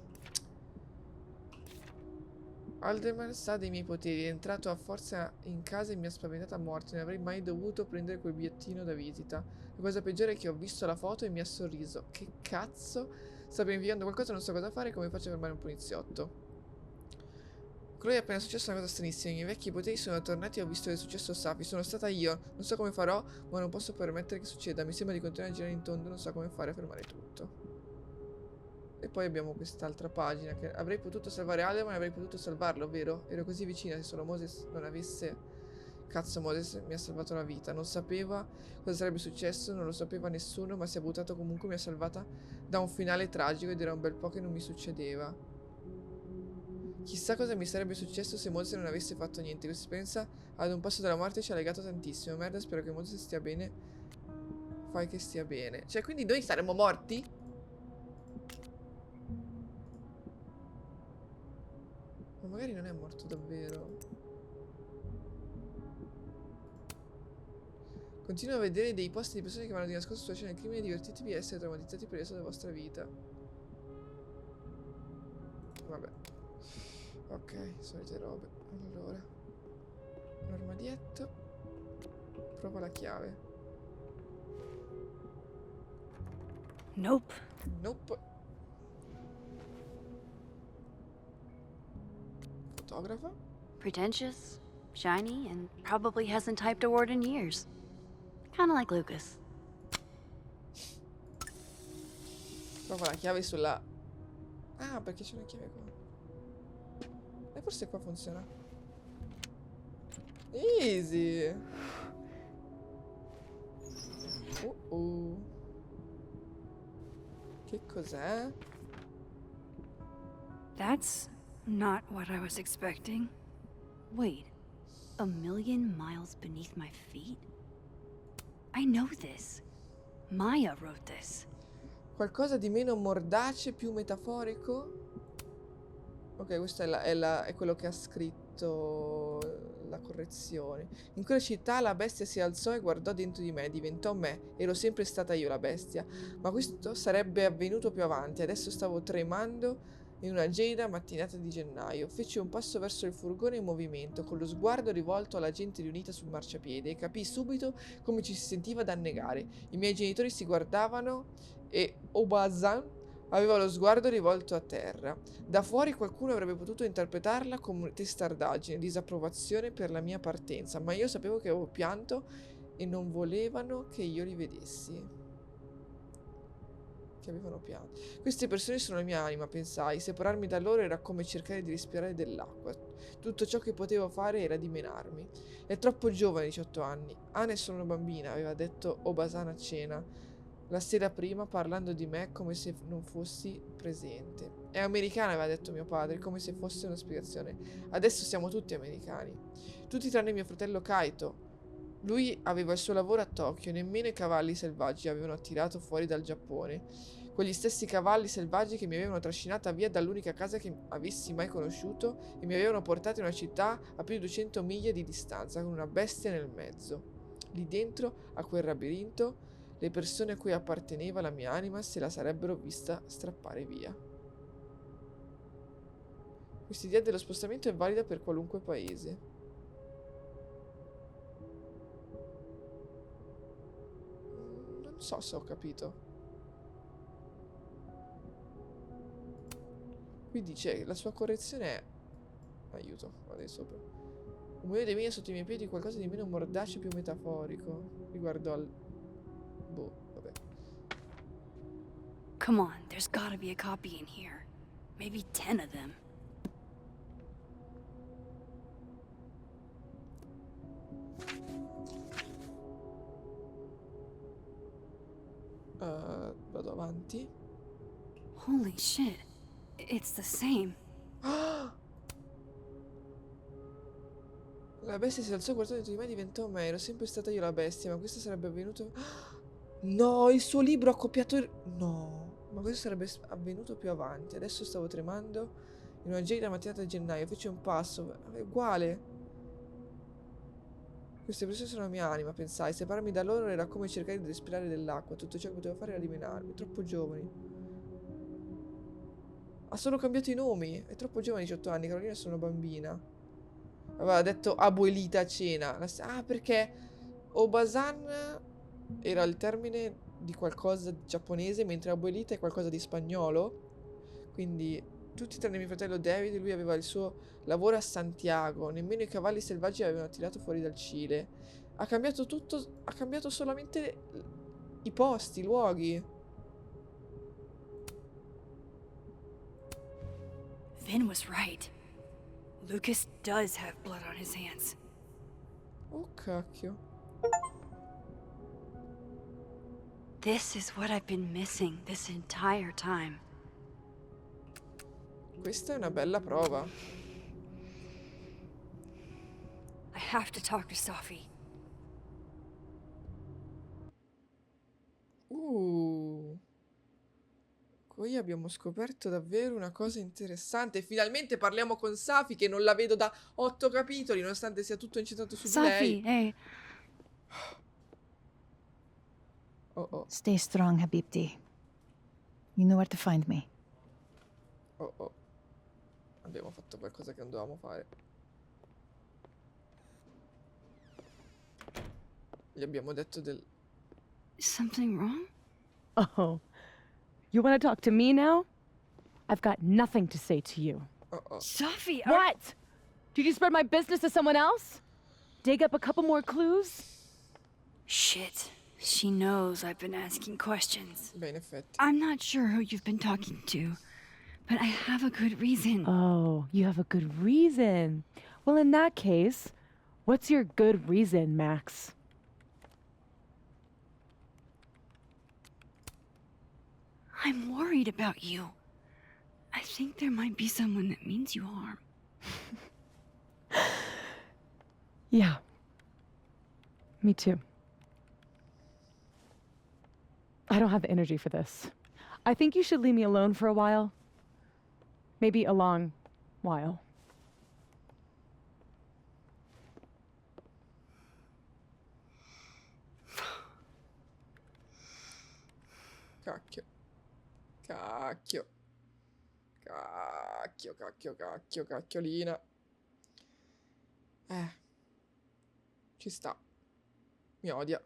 Alderman sa dei miei poteri, è entrato a forza in casa e mi ha spaventata a morte, non avrei mai dovuto prendere quel bigliettino da visita. La cosa peggiore è che ho visto la foto e mi ha sorriso. Che cazzo? Sta pianificando qualcosa, non so cosa fare, come faccio a fermare un poliziotto? Quello è appena successo una cosa stranissima, i miei vecchi poteri sono tornati e ho visto che è successo a Safi, sono stata io, non so come farò, ma non posso permettere che succeda, mi sembra di continuare a girare in tondo, non so come fare a fermare tutto. E poi abbiamo quest'altra pagina che avrei potuto salvare Alderman, avrei potuto salvarlo, vero? Ero così vicina, se solo Moses non avesse... Cazzo, Moses mi ha salvato la vita, non sapeva cosa sarebbe successo, non lo sapeva nessuno, ma si è buttato comunque, mi ha salvata da un finale tragico ed era un bel po' che non mi succedeva. Chissà cosa mi sarebbe successo se Moses non avesse fatto niente. Questa esperienza ad un passo dalla morte ci ha legato tantissimo. Merda, spero che Moses stia bene. Fai che stia bene. Cioè, quindi noi saremmo morti? Ma magari non è morto davvero. Continuo a vedere dei post di persone che vanno di nascosto sulla scena del crimine. Divertitevi a essere traumatizzati per il resto della vostra vita. Vabbè. Ok, solite robe. Allora, un armadietto. Prova la chiave.
Nope.
Nope. Fotografa.
Pretentious, shiny, and probably hasn't typed a word in years. Kinda like Lucas.
Prova la chiave sulla... Ah, perché c'è una chiave qua. E forse qua funziona. Easy. Che cos'è?
That's not what I was expecting. Wait, a million miles beneath my feet? I know this. Maya wrote this.
Qualcosa di meno mordace, più metaforico? Ok, questo è quello che ha scritto la correzione. In quella città la bestia si alzò e guardò dentro di me, diventò me. Ero sempre stata io la bestia. Ma questo sarebbe avvenuto più avanti. Adesso stavo tremando in una gelida mattinata di gennaio. Feci un passo verso il furgone in movimento, con lo sguardo rivolto alla gente riunita sul marciapiede, e capii subito come ci si sentiva ad annegare. I miei genitori si guardavano e Obazan aveva lo sguardo rivolto a terra. Da fuori qualcuno avrebbe potuto interpretarla come testardaggine, disapprovazione per la mia partenza, ma io sapevo che avevo pianto e non volevano che io li vedessi. Che avevano pianto. Queste persone sono la mia anima, pensai. Separarmi da loro era come cercare di respirare dell'acqua. Tutto ciò che potevo fare era dimenarmi. È troppo giovane, 18 anni. Anna è solo una bambina, aveva detto Obazan a cena la sera prima, parlando di me come se non fossi presente. È americana, aveva detto mio padre, come se fosse una spiegazione. Adesso siamo tutti americani. Tutti tranne mio fratello Kaito. Lui aveva il suo lavoro a Tokyo, nemmeno i cavalli selvaggi avevano attirato fuori dal Giappone. Quegli stessi cavalli selvaggi che mi avevano trascinata via dall'unica casa che avessi mai conosciuto e mi avevano portato in una città a più di 200 miglia di distanza, con una bestia nel mezzo. Lì dentro, a quel labirinto, le persone a cui apparteneva la mia anima se la sarebbero vista strappare via. Quest'idea dello spostamento è valida per qualunque paese. Non so se ho capito. Qui dice la sua correzione è Aiuto, vado di sopra. Un muovere dei miei sotto i miei piedi, qualcosa di meno mordace, più metaforico. Riguardo al... boh, vabbè.
Come on, there's gotta be a copy in here. Maybe 10 of them.
Vado avanti.
Holy shit. It's the same.
La bestia si alzò, guardò dentro di me e diventò me. Ero sempre stata io la bestia, ma questo sarebbe avvenuto... No, il suo libro ha copiato il... No, ma questo sarebbe avvenuto più avanti. Adesso stavo tremando in una gelida mattinata di gennaio. Feci un passo. È uguale. Queste persone sono la mia anima, pensai. Separarmi da loro era come cercare di respirare dell'acqua. Tutto ciò che potevo fare era eliminarmi. Troppo giovani. Ha solo cambiato i nomi. È troppo giovane, 18 anni. Carolina è solo una bambina. Aveva detto abuelita a cena. Ah, perché Obasan era il termine di qualcosa di giapponese, mentre abuelita è qualcosa di spagnolo. Quindi tutti tranne mio fratello David, lui aveva il suo lavoro a Santiago. Nemmeno i cavalli selvaggi avevano tirato fuori dal Cile. Ha cambiato tutto, ha cambiato solamente i posti, i luoghi.
Vin was right. Lucas does have blood on his hands.
Oh, cacchio.
This is what I've been missing this entire time.
Questa è una bella prova.
I have to talk to Safi.
Qui abbiamo scoperto davvero una cosa interessante. Finalmente parliamo con Safi, che non la vedo da 8 capitoli, nonostante sia tutto incentrato su di lei.
Safi, hey.
Oh oh.
Stay strong, Habibti. You know where to find me.
Oh oh. Abbiamo fatto qualcosa che non dovevamo fare. Gli abbiamo detto del...
Something wrong?
Oh. You want to talk to me now? I've got nothing to say to you.
Uh-oh.
Safi,
What? Did you spread my business to someone else? Dig up a couple more clues?
Shit. She knows I've been asking questions.
Beh, in effetti.
I'm not sure who you've been talking to, but I have a good reason.
Oh, you have a good reason. Well, in that case, what's your good reason, Max?
I'm worried about you. I think there might be someone that means you harm.
Yeah. Me too. I don't have the energy for this. I think you should leave me alone for a while. Maybe a long while.
Cacchio. Cacchio. Cacchio, cacchio, cacchio, cacchiolina. Ci sta. Mi odia.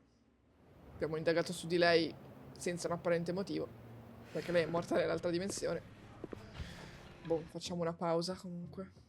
Abbiamo indagato su di lei senza un apparente motivo, perché lei è morta nell'altra dimensione. Boh, facciamo una pausa comunque.